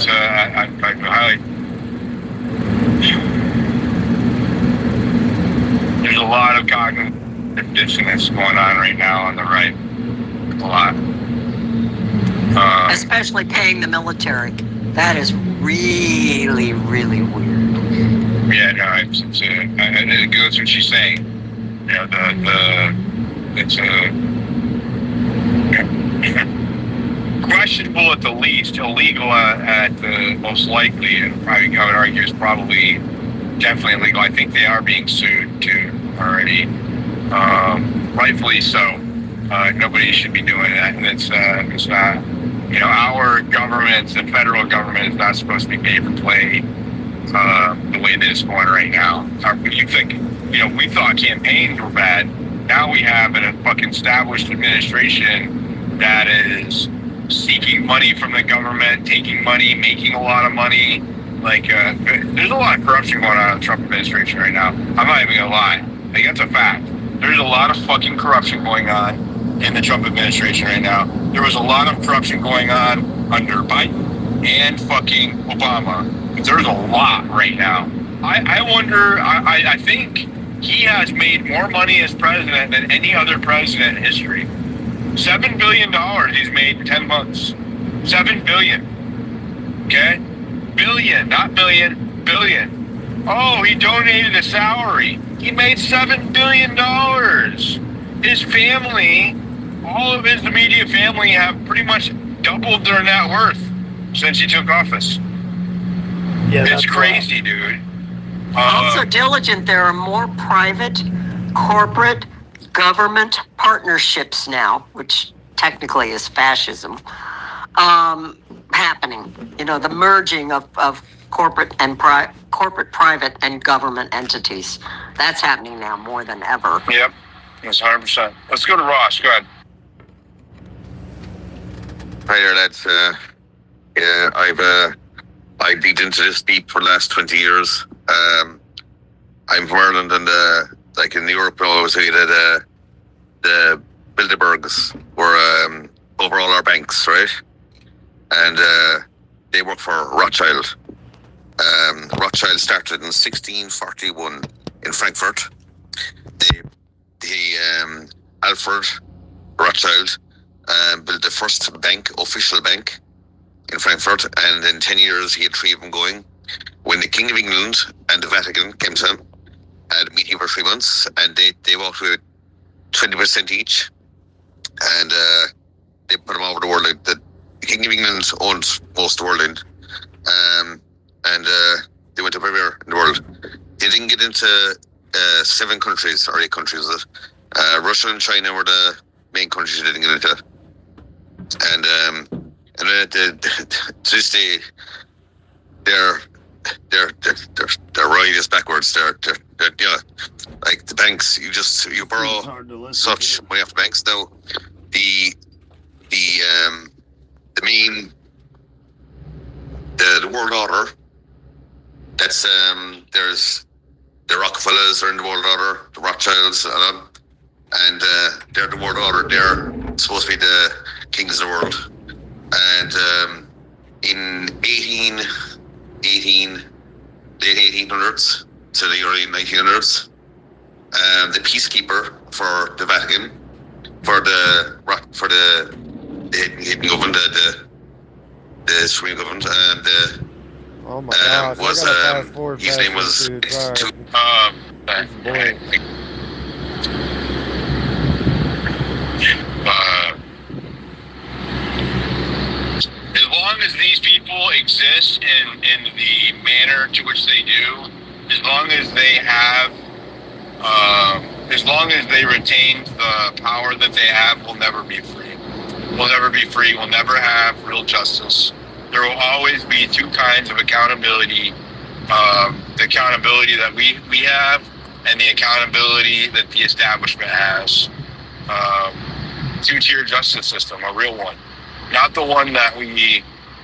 There's a lot of cognitive dissonance going on right now on the right. A lot. Especially paying the military. That is really, really weird. Yeah, no, it goes what she's saying. It's questionable at the least, illegal at the most likely, and I would argue is probably definitely illegal. I think they are being sued too already, rightfully so. Nobody should be doing that, and it's not. Our government, the federal government, is not supposed to be paid for play the way that it's going right now. You think, we thought campaigns were bad. Now we have a fucking established administration that is seeking money from the government, taking money, making a lot of money. Like, there's a lot of corruption going on in the Trump administration right now. I'm not even gonna lie. Like, that's a fact. There's a lot of fucking corruption going on in the Trump administration right now. There was a lot of corruption going on under Biden and fucking Obama. There's a lot right now. I wonder, I think he has made more money as president than any other president in history. $7 billion he's made in 10 months. $7 billion. Okay? Billion, not million, billion. Oh, he donated a salary. He made $7 billion. His family, all of his immediate family, have pretty much doubled their net worth since he took office. Yeah, it's crazy, dude. Also, Diligent, there are more private, corporate, government partnerships now, which technically is fascism, happening. You know, the merging of corporate and corporate, private, and government entities. That's happening now more than ever. Yep, that's 100%. Let's go to Ross. Go ahead. Hi there, lads. I've been into this deep for the last 20 years. I'm from Ireland, and like in Europe, I always say that the Bilderbergs were over all our banks, right? And they work for Rothschild. Rothschild started in 1641 in Frankfurt. Alfred Rothschild built the first bank, official bank, in Frankfurt, and in 10 years he had 3 of them going. When the King of England and the Vatican came to him, had a meeting for 3 months, and they walked with 20% each, and they put them over the world. Like the King of England owns most of the world, and they went up everywhere in the world. They didn't get into 7 countries or 8 countries. Russia and China were the main countries they didn't get into, and to this day, they're riding us backwards. They're yeah, like the banks. You borrow such money off the banks now. The main the world order. That's there's the Rockefellers are in the world order, the Rothschilds, and they're the world order. They're supposed to be the kings of the world. And in late 1800s to the early 1900s, the peacekeeper for the Vatican, for the hidden government, the supreme government, and oh my gosh, was I gotta fast forward his past name was this dude, sorry. As long as these people exist in the manner to which they do, as long as they have, as long as they retain the power that they have, we'll never be free. We'll never be free. We'll never have real justice. There will always be 2 kinds of accountability. The accountability that we have and the accountability that the establishment has. 2-tier justice system, a real one. Not the one that we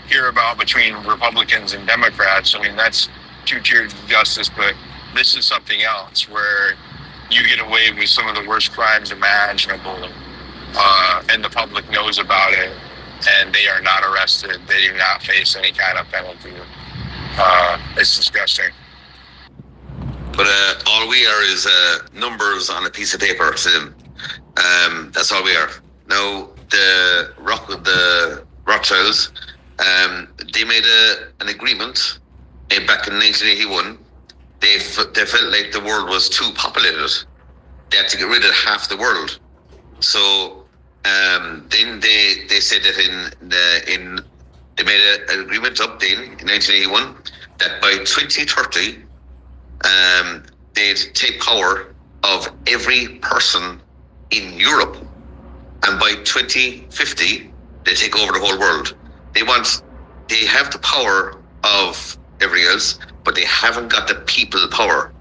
hear about between Republicans and Democrats. I mean, that's 2-tier justice, but this is something else where you get away with some of the worst crimes imaginable, and the public knows about it, and they are not arrested. They do not face any kind of penalty. It's disgusting. But all we are is numbers on a piece of paper to them. That's all we are. Now, the Rothschilds, they made an agreement back in 1981. They felt like the world was too populated. They had to get rid of half the world. So then they said that they made an agreement up then in 1981 that by 2030 they'd take power of every person in Europe, and by 2050 they take over the whole world. They have the power of everything else, but they haven't got the people power.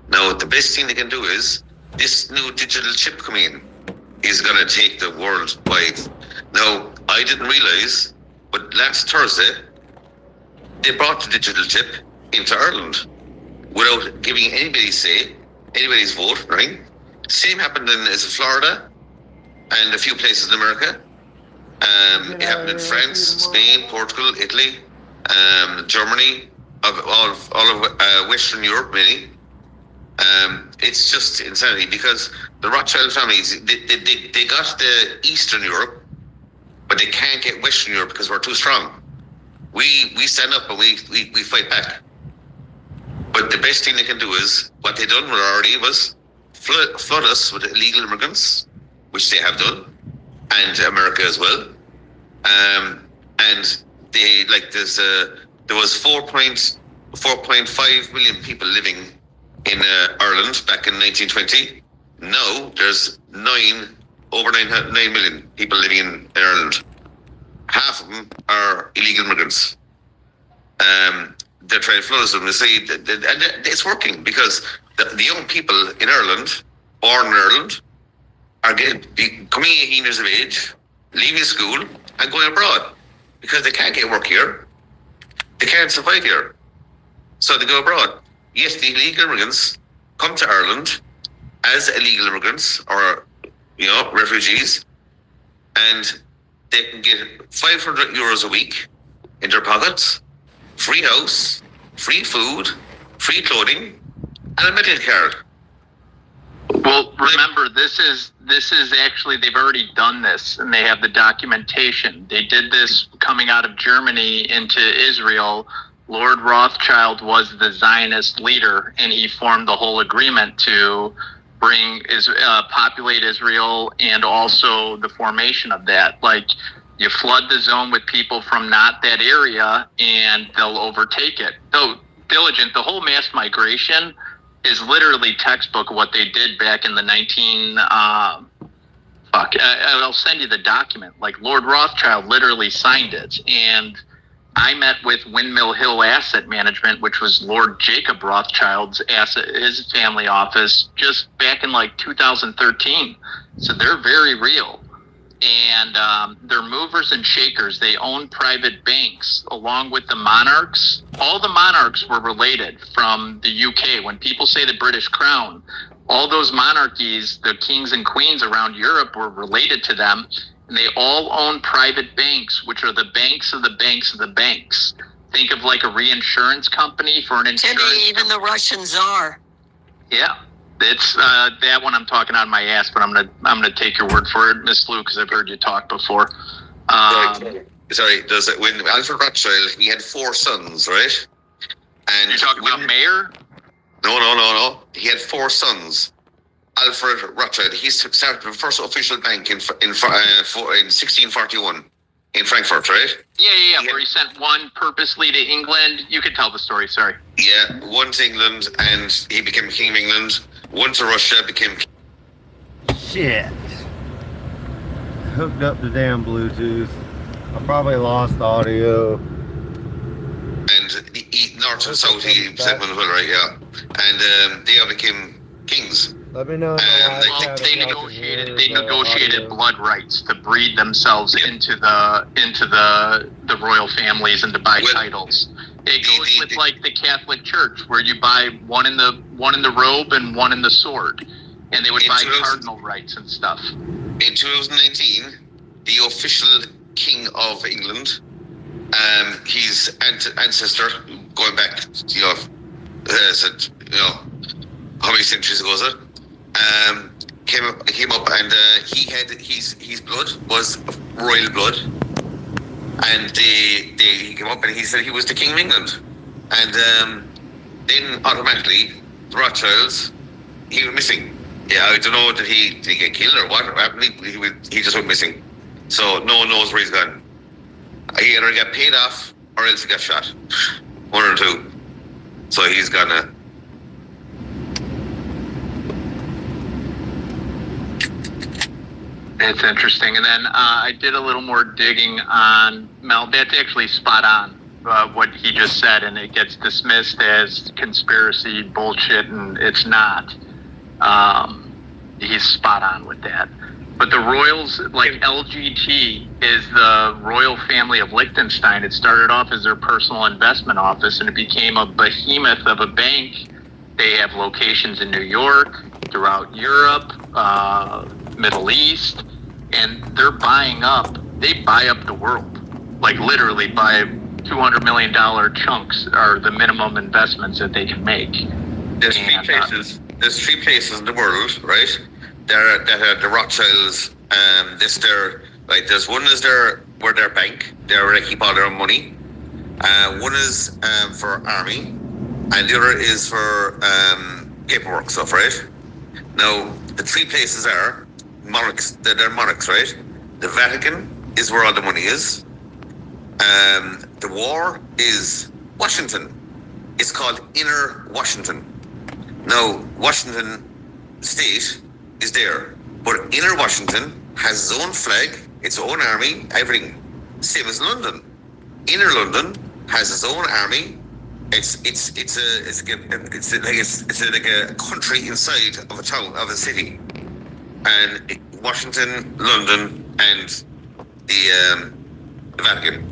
Now the best thing they can do is this new digital chip coming in is going to take the world by. Now I didn't realize, but last Thursday they brought the digital chip into Ireland without giving anybody say. anybody's vote, right? Same happened in Florida and a few places in America. It happened in France, Spain, Portugal, Italy, Germany, all of Western Europe, really. It's just insanity because the Rothschild families, they got the Eastern Europe, but they can't get Western Europe because we're too strong. We stand up and we fight back. But the best thing they can do is what they done already was flood us with illegal immigrants, which they have done, and America as well. And they there was 4.5 million people living in Ireland back in 1920. Now there's over 9 million people living in Ireland. Half of them are illegal immigrants. They're trying to flood us, and it's working because the young people in Ireland, born in Ireland, are becoming 18 years of age, leaving school and going abroad because they can't get work here. They can't survive here. So they go abroad. Yes, the illegal immigrants come to Ireland as illegal immigrants or, refugees, and they can get 500 euros a week in their pockets, free house, free food, free clothing, and a medical card. Well, remember, this is actually, they've already done this, and they have the documentation. They did this coming out of Germany into Israel. Lord Rothschild was the Zionist leader, and he formed the whole agreement to populate Israel, and also the formation of that. Like, you flood the zone with people from not that area, and they'll overtake it. Though, Diligent, the whole mass migration is literally textbook of what they did back in the I'll send you the document. Like, Lord Rothschild literally signed it, and I met with Windmill Hill Asset Management, which was Lord Jacob Rothschild's his family office, just back in 2013. So they're very real. And they're movers and shakers. They own private banks along with the monarchs. All the monarchs were related from the UK. When people say the British Crown, all those monarchies, the kings and queens around Europe, were related to them. And they all own private banks, which are the banks of the banks of the banks. Think of like a reinsurance company for an insurance. Timmy, even the Russian Tsar. Yeah. It's that one I'm talking out of my ass, but I'm gonna take your word for it, Miss Lou, because I've heard you talk before. Sorry, when Alfred Rothschild, he had 4 sons, right? And you're talking about Mayer? No. He had 4 sons. Alfred Rothschild. He started the first official bank in 1641 in Frankfurt, right? Yeah. Where he sent one purposely to England. You could tell the story. Sorry. Yeah, one to England, and he became king of England. One to Russia, became. Shit. Hooked up the damn Bluetooth. I probably lost audio. And north and south, he said one as well, right? Yeah. And they all became kings. Let me know. They negotiated blood rights to breed themselves into the royal families and to buy titles. It goes with like the Catholic Church, where you buy one in the robe and one in the sword, and they would buy cardinal rights and stuff. In 2019, the official king of England, his ancestor, going back, how many centuries ago was it? Came up, and his blood was royal blood, and he came up and he said he was the king of England, and then automatically the Rothschilds, he was missing. Yeah, I don't know, did he get killed or what happened? He just went missing, so no one knows where he's gone. He either got paid off or else he got shot, one or two. So he's gone now. It's interesting. And then I did a little more digging on Mel. That's actually spot on what he just said, and it gets dismissed as conspiracy bullshit, and it's not. He's spot on with that. But the royals, like LGT, is the royal family of Liechtenstein. It started off as their personal investment office, and it became a behemoth of a bank They have locations in New York, throughout Europe, Middle East, and they're buying up. They buy up the world, like literally buy $200 million chunks are the minimum investments that they can make. There's three places in the world, right? That are the Rothschilds. There's one is where their bank, where they keep all their money. One is for army, and the other is for paperwork stuff, right? Now, the three places are monarchs. They're monarchs, right? The Vatican is where all the money is. The war is Washington. It's called Inner Washington. Now, Washington State is there, but Inner Washington has its own flag, its own army, everything. Same as London. Inner London has its own army. It's like a country inside of a town, of a city. And Washington, London, and the Vatican.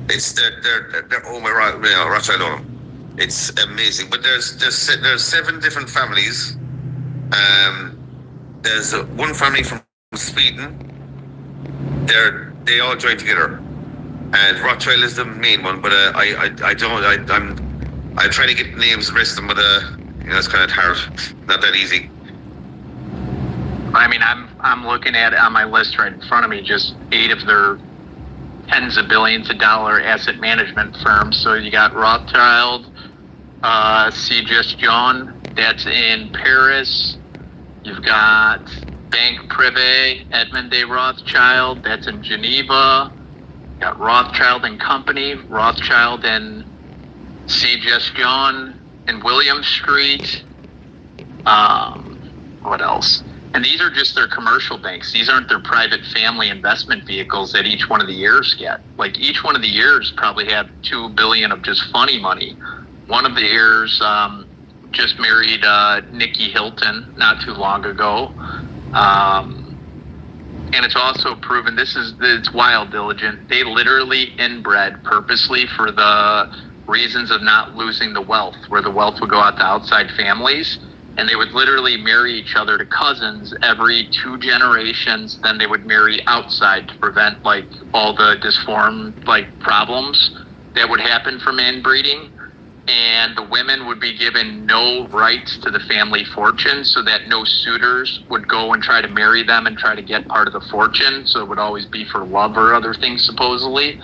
They're owned by Rothschild on them. It's amazing. But there's 7 different families. There's one family from Sweden. They all join together, and Rothschild is the main one. But I'm trying to get names of the rest of them, but it's kind of hard. Not that easy. I mean, I'm looking at it on my list right in front of me, just 8 of their tens of billions of dollar asset management firms. So you got Rothschild, John, that's in Paris. You've got Bank Privé, Edmond de Rothschild, that's in Geneva. You got Rothschild and Company, Rothschild and John in William Street. What else? And these are just their commercial banks. These aren't their private family investment vehicles that each one of the heirs get. Like each one of the heirs probably have $2 billion of just funny money. One of the heirs just married Nikki Hilton not too long ago. And it's also proven, it's wild, Diligent. They literally inbred purposely for the reasons of not losing the wealth, where the wealth would go out to outside families. And they would literally marry each other to cousins every 2 generations. Then they would marry outside to prevent like all the disformed like problems that would happen from inbreeding. And the women would be given no rights to the family fortune, so that no suitors would go and try to marry them and try to get part of the fortune. So it would always be for love or other things, supposedly.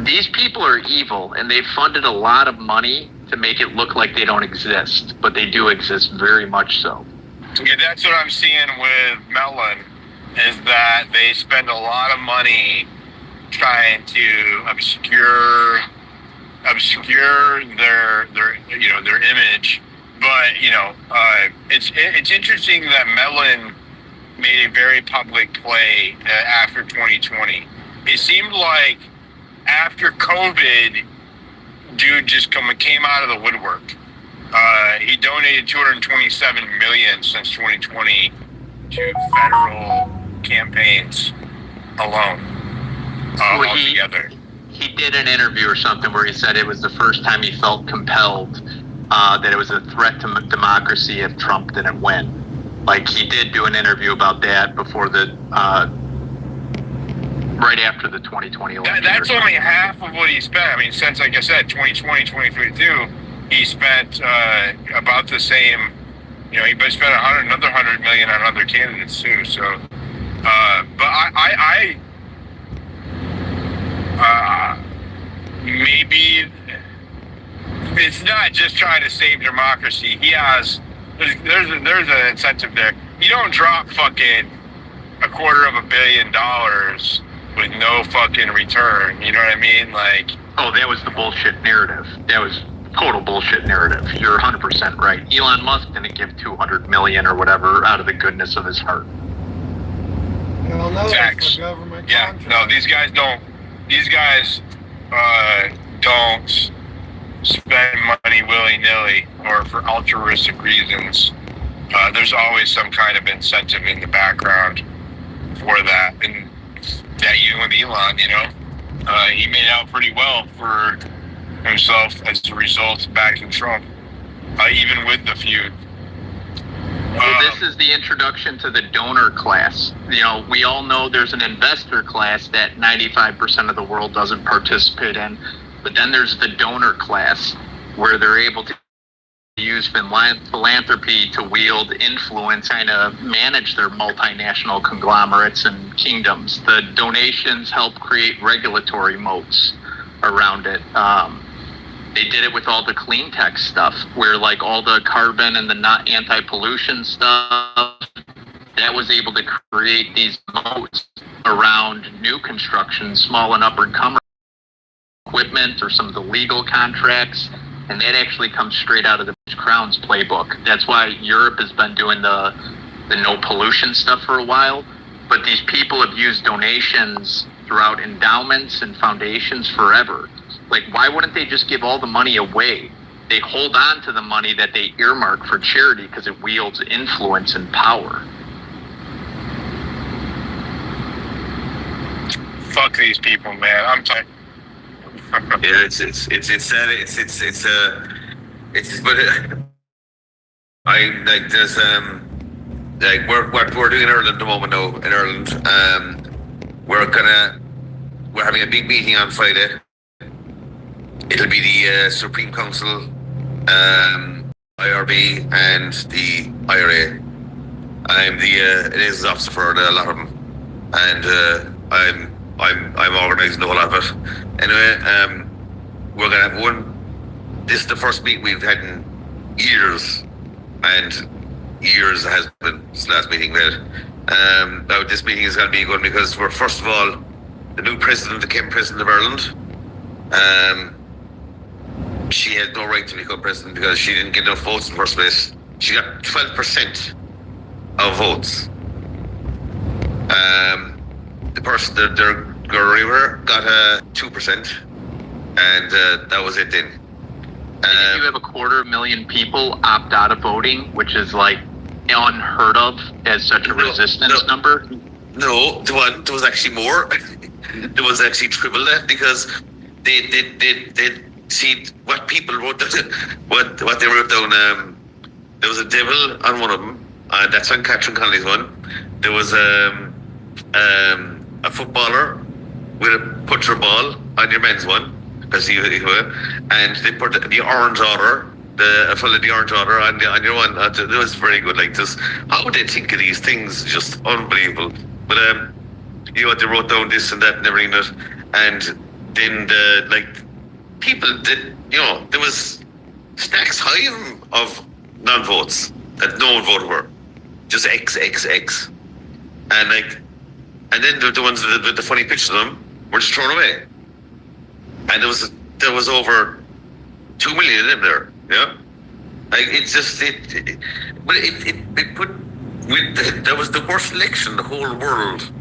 These people are evil, and they've funded a lot of money to make it look like they don't exist, but they do exist very much so. Yeah, that's what I'm seeing with Mellon, is that they spend a lot of money trying to obscure their image. But it's interesting that Mellon made a very public play after 2020. It seemed like after COVID, dude just came out of the woodwork. He donated $227 million since 2020 to federal campaigns alone, altogether. He did an interview or something where he said it was the first time he felt compelled that it was a threat to democracy if Trump didn't win. Like, he did do an interview about that before right after the 2020 election. That's only half of what he spent. I mean, since, like I said, 2020, 2022, he spent about the same. He spent another $100 million on other candidates too. So, but I maybe it's not just trying to save democracy. There's an incentive there. You don't drop fucking $250 million with no fucking return. You know what I mean? Like, oh, that was the bullshit narrative. That was total bullshit narrative. You're 100% right. Elon Musk didn't give $200 million or whatever out of the goodness of his heart. Hell no, tax. Government Yeah, contract. no, these guys don't spend money willy-nilly or for altruistic reasons. There's always some kind of incentive in the background for that. And that even with Elon, he made out pretty well for himself as a result backing Trump, even with the feud. Well, this is the introduction to the donor class. You know, we all know there's an investor class that 95% of the world doesn't participate in, but then there's the donor class where they're able to use philanthropy to wield influence, kind of manage their multinational conglomerates and kingdoms. The donations help create regulatory moats around it. They did it with all the clean tech stuff, where like all the carbon and the not anti-pollution stuff, that was able to create these moats around new construction, small and upward comer equipment, or some of the legal contracts. And that actually comes straight out of the Crown's playbook. That's why Europe has been doing the no pollution stuff for a while. But these people have used donations throughout endowments and foundations forever. Like, why wouldn't they just give all the money away? They hold on to the money that they earmark for charity because it wields influence and power. Fuck these people, man. I'm tired. Yeah, but I like there's like what we're doing in Ireland at the moment now. In Ireland, we're having a big meeting on Friday. It'll be the Supreme Council, IRB, and the IRA. I'm the liaison officer for a lot of them, and I'm organising the whole lot of it. Anyway, we're gonna have one. This is the first meeting we've had in years, and years has been this last meeting we had. Now this meeting is gonna be good because we're first of all the new president, the Kent president of Ireland. She had no right to become president because she didn't get enough votes in the first place. She got 12% of votes. The person, their girl got 2%, and that was it then. If you have 250,000 people opt out of voting, which is like unheard of as such a resistance number. No, there was actually more. There was actually triple that because they see what people wrote down, what they wrote down. There was a devil on one of them, and that's on Catherine Connolly's one. There was a footballer with a putter ball on your men's one, because and they put the orange order, the orange order on your one. It was very good. Like this, how would they think of these things? Just unbelievable. But you know what, they wrote down this and that and everything, and then people did, you know, there was stacks high of non-votes that no one voted for, just X, and then the ones with the funny pictures of them were just thrown away, and there was over 2 million of them there, yeah. Like it's just it put that was the worst election in the whole world,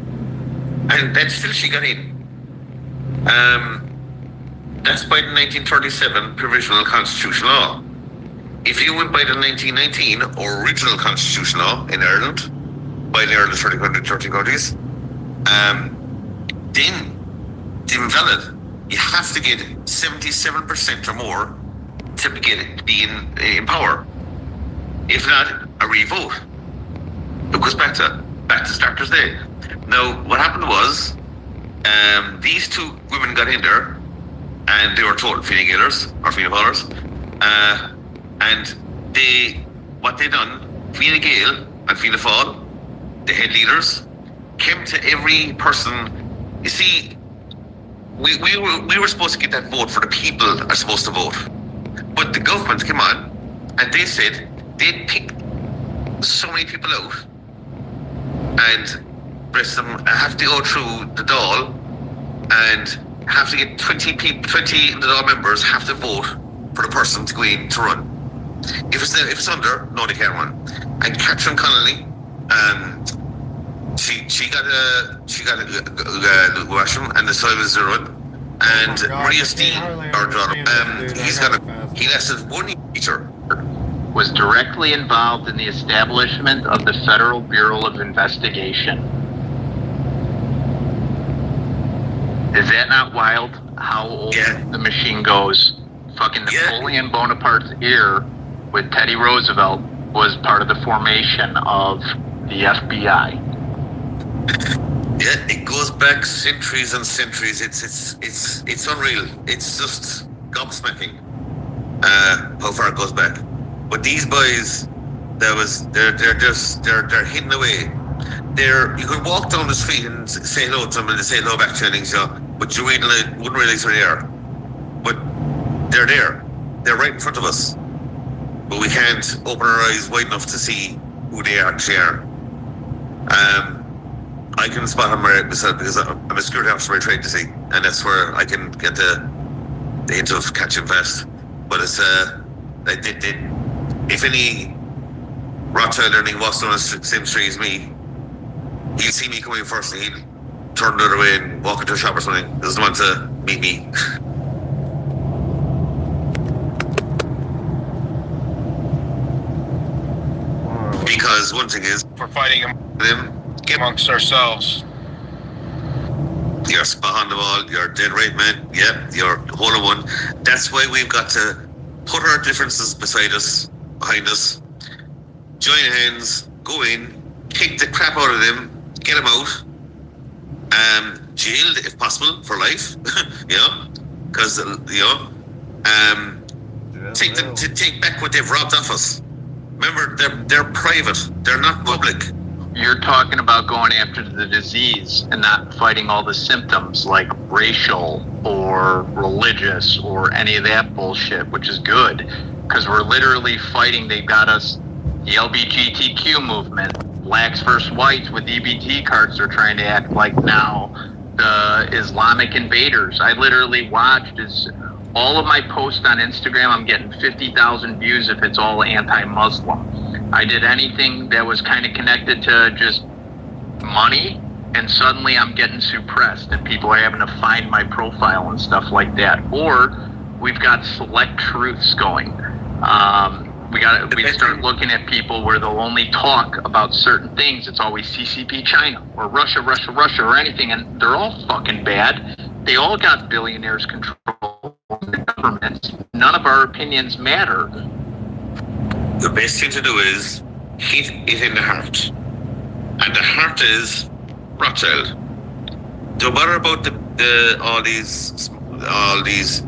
and then still she got in. That's by the 1937 Provisional Constitutional Law. If you went by the 1919 Original Constitutional Law in Ireland, by the Ireland's 13 countries, then it's invalid. You have to get 77% or more to be in power. If not, a revote. It goes back to Starter's Day. Now, what happened was, these two women got in there, and they were total Fine Gaelers or Fianna Fáilers, and what they done, Fine Gael and Fianna Fáil, the head leaders, came to every person. You see, we were supposed to get that vote for the people are supposed to vote, but the government came on and they said they'd pick so many people out, and rest of them have to go through the Dáil and have to get 20 of the Dáil members have to vote for the person to go in to run. If it's under, no, they can't run. And Catherine Connolly, she got a question, and the soil was run. And Maria Steen, our daughter, he lasted 1 year. Was directly involved in the establishment of the Federal Bureau of Investigation. Is that not wild? How old the machine goes? Fucking Napoleon Bonaparte's ear with Teddy Roosevelt was part of the formation of the FBI. Yeah, it goes back centuries and centuries. It's unreal. It's just gobsmacking how far it goes back. But these boys, they're hidden away. You could walk down the street and say hello to them and they say hello back to you and things, but you wouldn't realize where they are. But they're there. They're right in front of us. But we can't open our eyes wide enough to see who they actually are. I can spot them right beside because I'm a security officer by trade, to see, and that's where I can get the hint of catching fast. But it's if any Rothschild or anything walks down the same street as me, he'll see me coming first and he'll turn the other way and walk into a shop or something. He doesn't want to meet me. Because one thing is, We're fighting them amongst ourselves. You're spot on the ball. You're dead right, man. Yep, you're hole in one. That's why we've got to put our differences beside us, behind us, join hands, go in, kick the crap out of them, get them out, jailed if possible for life. Because take them to take back what they've robbed off us. Remember, they're private. They're not public. You're talking about going after the disease and not fighting all the symptoms like racial or religious or any of that bullshit, which is good because we're literally fighting. They got us the LGBTQ movement, blacks versus whites with EBT cards. They're trying to act like now the Islamic invaders. I literally watched all of my posts on Instagram. I'm getting 50,000 views if it's all anti-Muslim. I did anything that was kind of connected to just money, and suddenly I'm getting suppressed, and people are having to find my profile and stuff like that. Or we've got select truths going. We start looking at people where they'll only talk about certain things. It's always CCP China or Russia or anything, and they're all fucking bad. They all got billionaires control the governments. None of our opinions matter. The best thing to do is hit it in the heart. And the heart is Rothschild. Don't bother about all these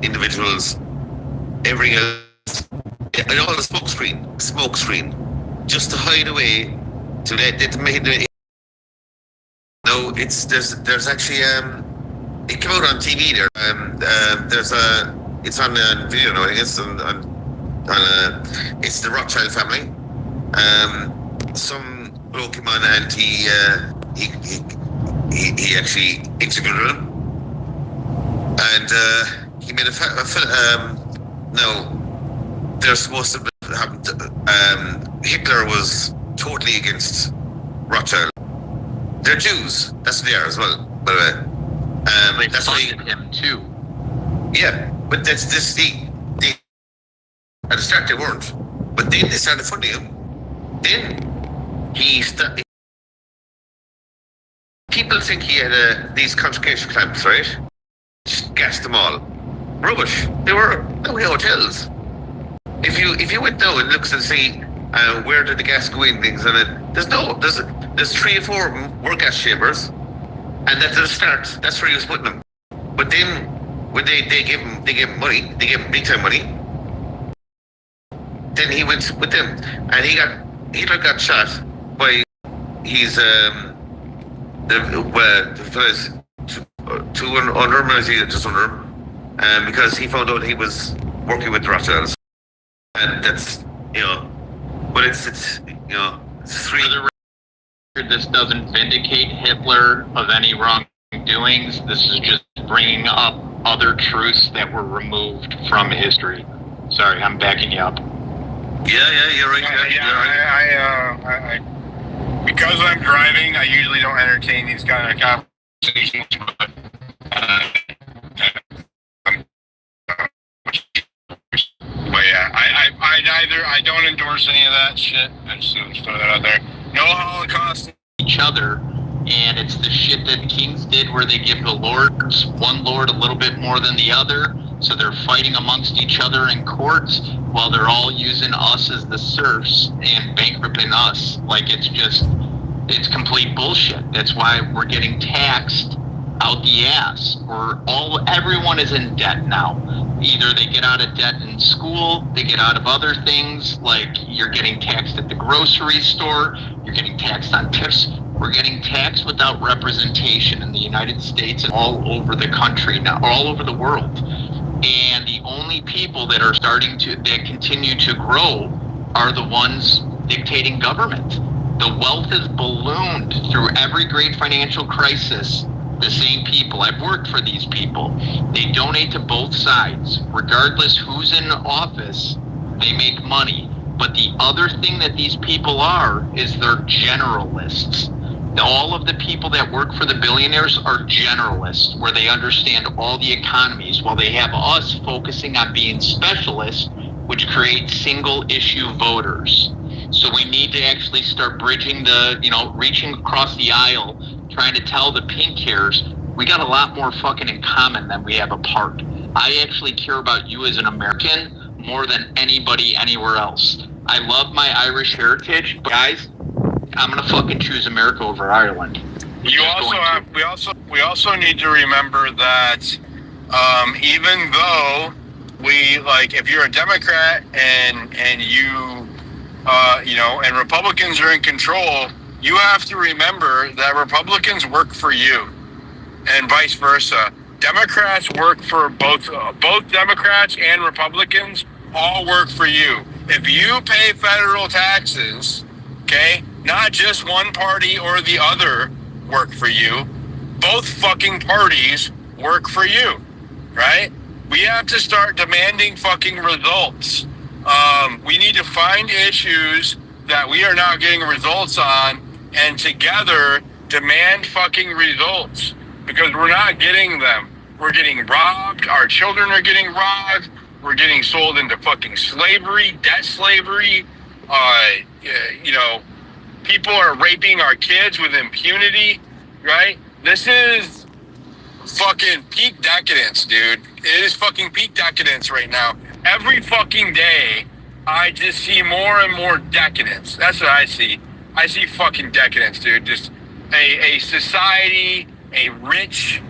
individuals, everything else, and all the smoke screen, just to hide away to let it made it. No, there's actually it came out on TV there. It's on video now. I guess it's the Rothschild family. Some bloke came on and he actually interviewed him, and he made a film. Now they're supposed to have Hitler was totally against Rothschild. They're Jews. That's what they are as well, by the way. That's why him too. Yeah, but that's this at the start they weren't, but then they started funding him. Then people think he had these concentration camps, right? Just gassed them all. Rubbish. They were hotels. If you went down and looked and see where did the gas go in things, and there's 3 or 4 of them were gas chambers, and at the start that's where he was putting them. But then when they gave him money, they gave him big time money. Then he went with them, and Hitler got shot by his the fellas two under him, as he just under him, because he found out he was working with the Rothschilds, and that's but it's 3. This doesn't vindicate Hitler of any wrongdoings. This is just bringing up other truths that were removed from history. Sorry, I'm backing you up. Yeah, you're right. I because I'm driving, I usually don't entertain these kind of conversations. But yeah, I don't endorse any of that shit. I just throw that out there. No Holocaust. Each other, and it's the shit that kings did where they give the lords, one lord a little bit more than the other. So they're fighting amongst each other in courts while they're all using us as the serfs and bankrupting us. Like, it's complete bullshit. That's why we're getting taxed out the ass. Everyone is in debt now. Either they get out of debt in school, they get out of other things, like you're getting taxed at the grocery store, you're getting taxed on tips. We're getting taxed without representation in the United States and all over the country now, all over the world. And the only people that continue to grow are the ones dictating government. The wealth is ballooned through every great financial crisis. The same people. I've worked for these people. They donate to both sides. Regardless who's in office, they make money. But the other thing that these people are is they're generalists. All of the people that work for the billionaires are generalists, where they understand all the economies, while they have us focusing on being specialists, which creates single issue voters. So we need to actually start bridging reaching across the aisle, trying to tell the pink hairs, we got a lot more fucking in common than we have apart. I actually care about you as an American more than anybody anywhere else. I love my Irish heritage, but guys, I'm gonna fucking choose America over Ireland. We also need to remember that even though if you're a Democrat and you and Republicans are in control, you have to remember that Republicans work for you, and vice versa. Democrats work for both Democrats and Republicans all work for you. If you pay federal taxes, okay, not just one party or the other work for you, both fucking parties work for you, right? We have to start demanding fucking results. We need to find issues that we are not getting results on, and together demand fucking results, because we're not getting them. We're getting robbed. Our children are getting robbed. We're getting sold into fucking slavery, debt slavery. People are raping our kids with impunity, right? This is fucking peak decadence, dude. It is fucking peak decadence right now. Every fucking day, I just see more and more decadence. That's what I see. I see fucking decadence, dude. Just a society, a rich,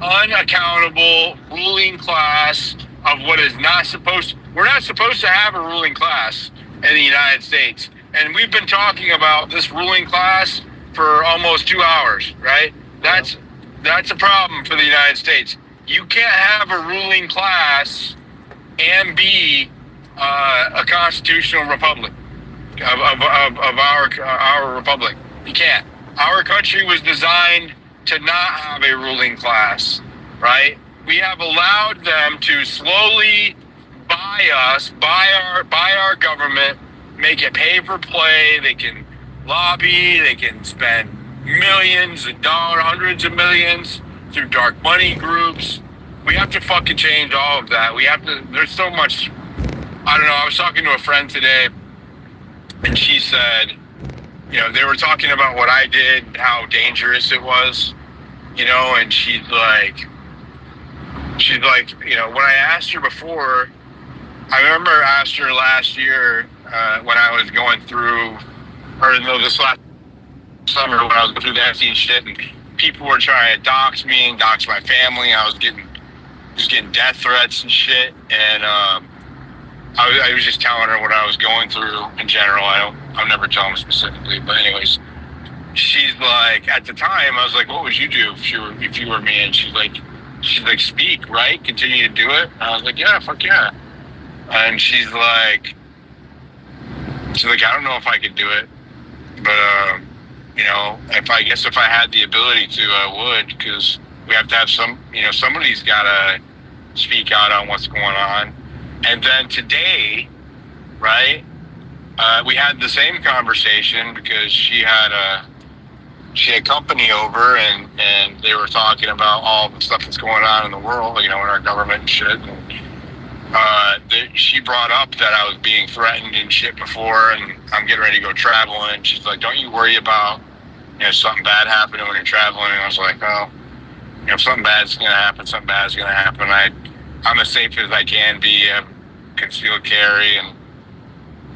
unaccountable ruling class of what is not supposed. We're not supposed to have a ruling class in the United States. And we've been talking about this ruling class for almost 2 hours, right? That's a problem for the United States. You can't have a ruling class and be a constitutional republic of our republic. You can't. Our country was designed to not have a ruling class, right? We have allowed them to slowly buy us, buy our government, make it pay for play. They can lobby, they can spend millions of dollars, hundreds of millions through dark money groups. We have to fucking change all of that. There's so much, I don't know, I was talking to a friend today, and she said, they were talking about what I did, how dangerous it was, and she's like, when I asked her before, I remember I asked her last year when I was going through, this last summer when I was going through the Epstein shit, and people were trying to dox me and dox my family. I was getting death threats and shit, and I was just telling her what I was going through in general. I'll never tell them specifically, but anyways, she's like, at the time, I was like, what would you do if you were me? And she's like, speak, right? Continue to do it. And I was like, yeah, fuck yeah. And she's like, I don't know if I could do it, but if I had the ability to, I would, because we have to have somebody's got to speak out on what's going on. And then today, right, we had the same conversation because she had company over, and they were talking about all the stuff that's going on in the world, in our government and shit. And she brought up that I was being threatened and shit before, and I'm getting ready to go traveling. And she's like, don't you worry about, something bad happening when you're traveling. And I was like, oh, if something bad's going to happen, something bad's going to happen. I'm as safe as I can be, concealed carry and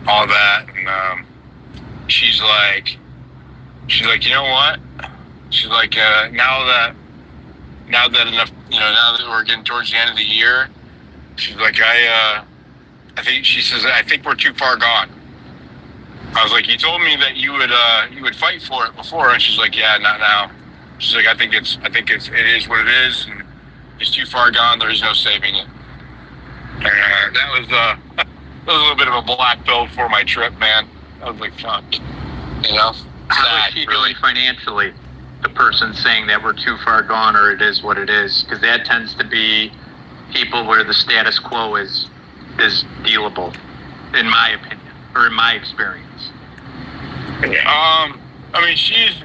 all that. And she's like, you know what? She's like, now that enough, now that we're getting towards the end of the year, she's like, I think we're too far gone. I was like, you told me that you would fight for it before, and she's like, yeah, not now. She's like, I think it is what it is, and it's too far gone. There is no saving it. And that was a little bit of a black pill for my trip, man. I was like, fuck, How is she doing financially? The person saying that we're too far gone, or it is what it is, because that tends to be people where the status quo is dealable, in my opinion, or in my experience. I mean, she's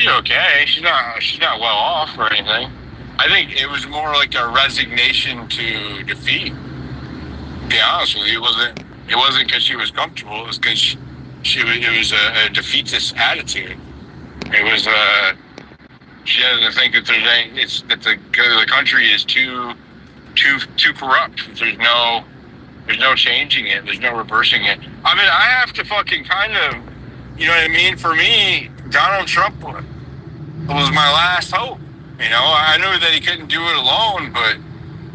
okay. She's not well off or anything. I think it was more like a resignation to defeat. To be honest with you, it wasn't because she was comfortable. It was because it was a defeatist attitude. It was she doesn't think that that the country is too corrupt. There's no changing it. There's no reversing it. I mean, I have to fucking kind of, you know what I mean? For me, Donald Trump was my last hope. I knew that he couldn't do it alone, but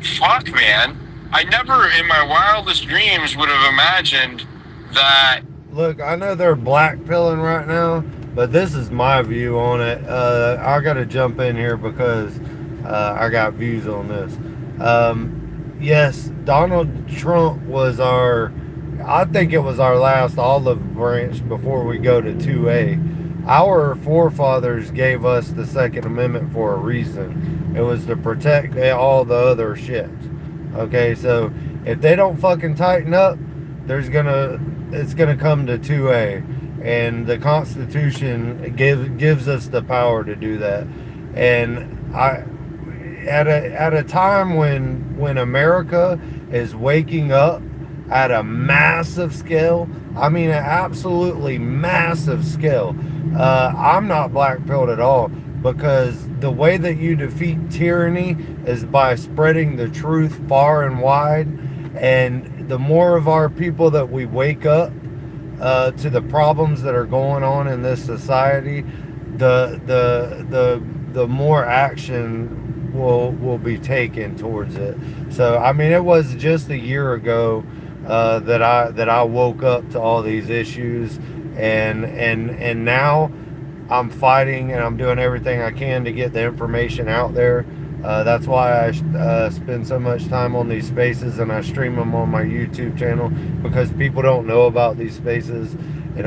fuck, man. I never in my wildest dreams would have imagined that. Look, I know they're blackpilling right now, but this is my view on it. I got to jump in here because I got views on this. Yes, Donald Trump was I think it was our last olive branch before we go to 2A. Our forefathers gave us the Second Amendment for a reason. It was to protect all the other shit. Okay, so if they don't fucking tighten up, it's gonna come to 2A, and the Constitution gives us the power to do that. And at a time when America is waking up at a massive scale, I mean an absolutely massive scale, I'm not black-pilled at all, because the way that you defeat tyranny is by spreading the truth far and wide. And the more of our people that we wake up to the problems that are going on in this society, the more action will be taken towards it. So I mean, it was just a year ago that I woke up to all these issues, and now I'm fighting and I'm doing everything I can to get the information out there. That's why I spend so much time on these spaces, and I stream them on my YouTube channel, because people don't know about these spaces, and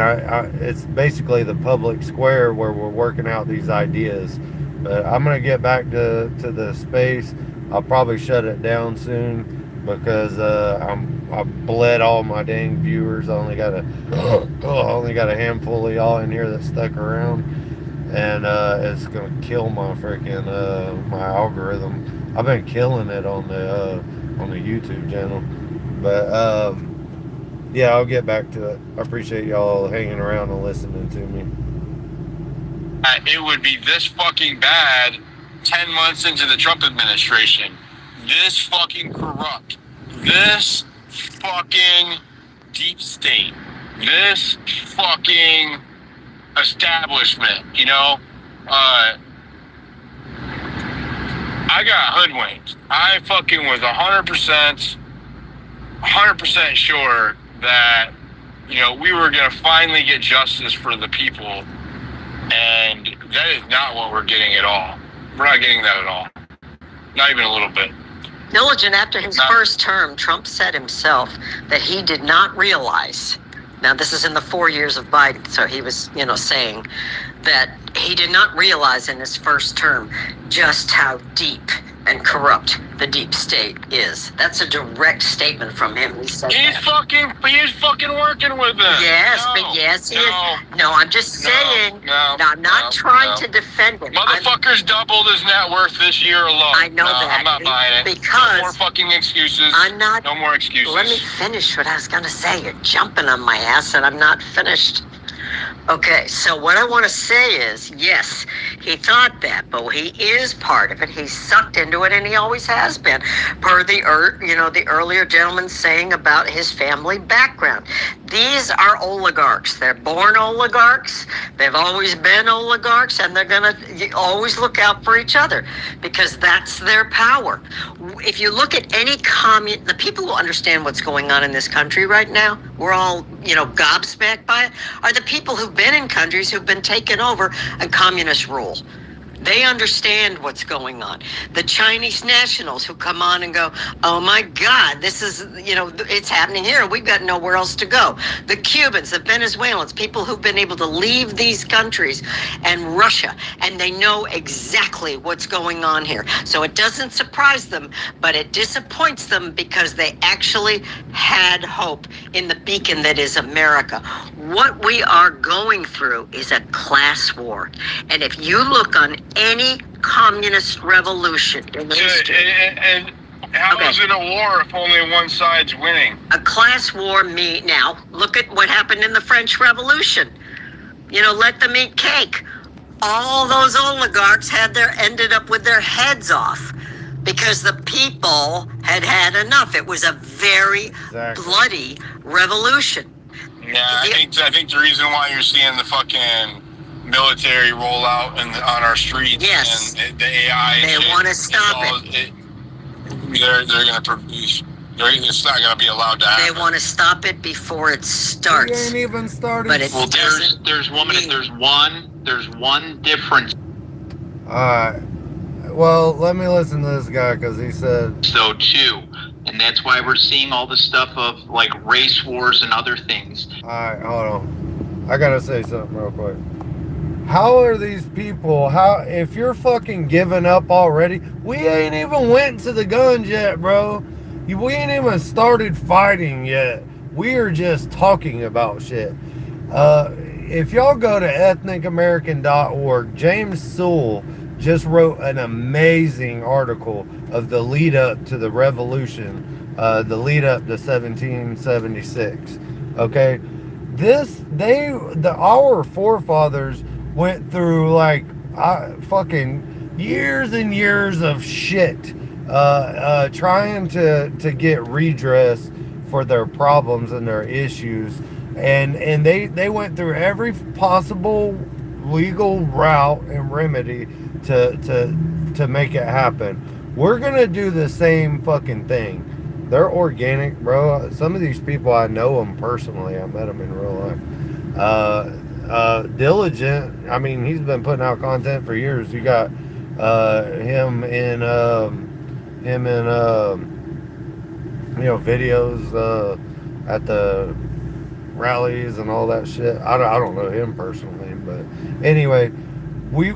it's basically the public square where we're working out these ideas. But I'm gonna get back to the space. I'll probably shut it down soon because I bled all my dang viewers. I only got a handful of y'all in here that stuck around, and it's gonna kill my freaking my algorithm. I've been killing it on the YouTube channel, but yeah, I'll get back to it. I appreciate y'all hanging around and listening to me. It would be this fucking bad 10 months into the Trump administration. This fucking corrupt. This fucking deep state. This fucking establishment, I got hoodwinked. I fucking was 100% sure that, we were going to finally get justice for the people. And that is not what we're getting at all. We're not getting that at all. Not even a little bit. Diligent, after his first term, Trump said himself that he did not realize, now this is in the 4 years of Biden, so he was, saying that he did not realize in his first term just how deep and corrupt the deep state is. That's a direct statement from him. He said he's fucking working with them. Yes, but yes, he is. No, I'm just saying. No, I'm not trying to defend him. Motherfucker's doubled his net worth this year alone. I know that. I'm not buying it. Because no more fucking excuses. No more excuses. Let me finish what I was going to say. You're jumping on my ass, and I'm not finished. Okay, so what I want to say is, yes, he thought that, but he is part of it. He's sucked into it, and he always has been. Per the the earlier gentleman saying about his family background. These are oligarchs. They're born oligarchs. They've always been oligarchs, and they're gonna always look out for each other because that's their power. If you look at any the people who understand what's going on in this country right now, we're all gobsmacked by it, are the people who've been in countries who've been taken over and communist rule. They understand what's going on. The Chinese nationals who come on and go, oh my God, this is, it's happening here. We've got nowhere else to go. The Cubans, the Venezuelans, people who've been able to leave these countries, and Russia, and they know exactly what's going on here. So it doesn't surprise them, but it disappoints them because they actually had hope in the beacon that is America. What we are going through is a class war. And if you look on any communist revolution in history. And how is it a war if only one side's winning? A class war now, look at what happened in the French Revolution. Let them eat cake. All those oligarchs ended up with their heads off because the people had enough. It was a very bloody revolution. Yeah, I think the reason why you're seeing the fucking military roll out on our streets, yes, and the AI, they want to stop it. They're going to produce. It's not going to be allowed to happen. They want to stop it before it starts. It ain't even started. But there's one difference. Well, let me listen to this guy because he said so too, and that's why we're seeing all the stuff of like race wars and other things. All right, hold on. I gotta say something real quick. How are these people? If you're fucking giving up already, we ain't even went to the guns yet, bro. We ain't even started fighting yet. We are just talking about shit. If y'all go to ethnicamerican.org, James Sewell just wrote an amazing article of the lead up to the revolution, the lead up to 1776. Okay, our forefathers went through like fucking years and years of shit, trying to get redress for their problems and their issues, and they went through every possible legal route and remedy to make it happen. We're gonna do the same fucking thing. They're organic, bro. Some of these people, I know them personally. I met them in real life. Diligent. I mean, he's been putting out content for years. You got him in videos at the rallies and all that shit. I don't know him personally, but anyway, we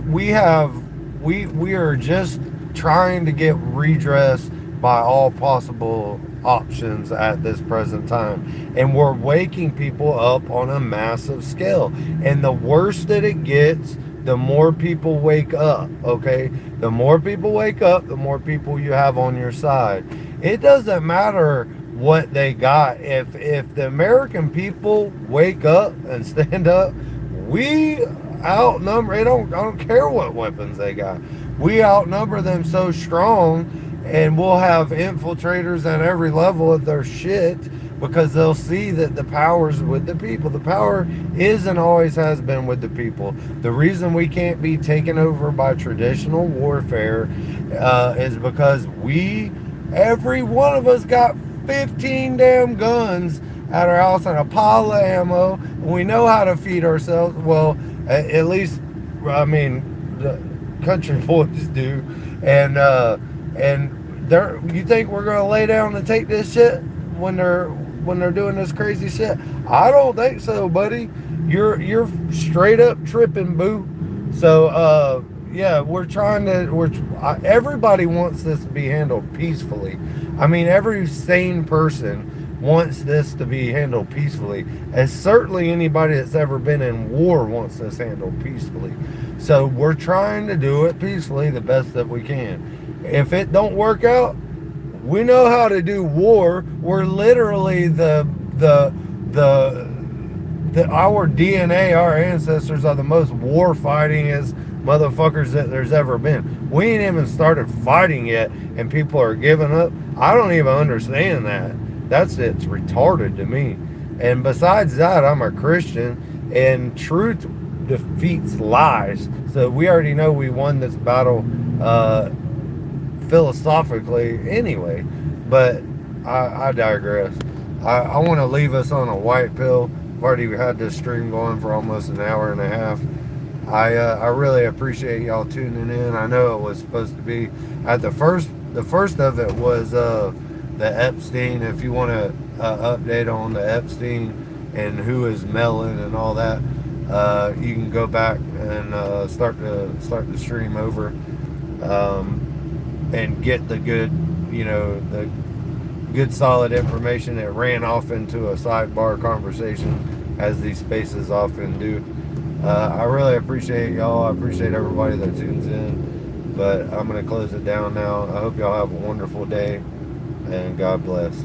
are just trying to get redress by all possible options at this present time, and we're waking people up on a massive scale, and the worse that it gets, the more people wake up. Okay, the more people wake up, the more people you have on your side. It doesn't matter what they got. If the American people wake up and stand up, we outnumber. I don't care what weapons they got. We outnumber them so strong, and we'll have infiltrators at every level of their shit because they'll see that the power's with the people. The power is and always has been with the people. The reason we can't be taken over by traditional warfare is because every one of us got 15 damn guns at our house and a pile of ammo. We know how to feed ourselves. Well, at least, I mean, the country boys do. And you think we're gonna lay down and take this shit when they're doing this crazy shit? I don't think so, buddy. You're straight up tripping, boo. So yeah, everybody wants this to be handled peacefully. I mean, every sane person wants this to be handled peacefully, and certainly anybody that's ever been in war wants this handled peacefully. So we're trying to do it peacefully the best that we can. If it don't work out, we know how to do war. We're literally the our DNA, our ancestors are the most war fightingest motherfuckers that there's ever been. We ain't even started fighting yet, and people are giving up. I don't even understand that. It's retarded to me. And besides that, I'm a Christian, and truth defeats lies. So we already know we won this battle philosophically anyway. But I digress. I want to leave us on a white pill. I've already had this stream going for almost an hour and a half. I really appreciate y'all tuning in. I know it was supposed to be at the first of it was the Epstein. If you want to update on the Epstein and who is Mellon and all that, you can go back and start the stream over and get the good, the good solid information that ran off into a sidebar conversation, as these spaces often do. I really appreciate y'all. I appreciate everybody that tunes in. But I'm going to close it down now. I hope y'all have a wonderful day, and God bless.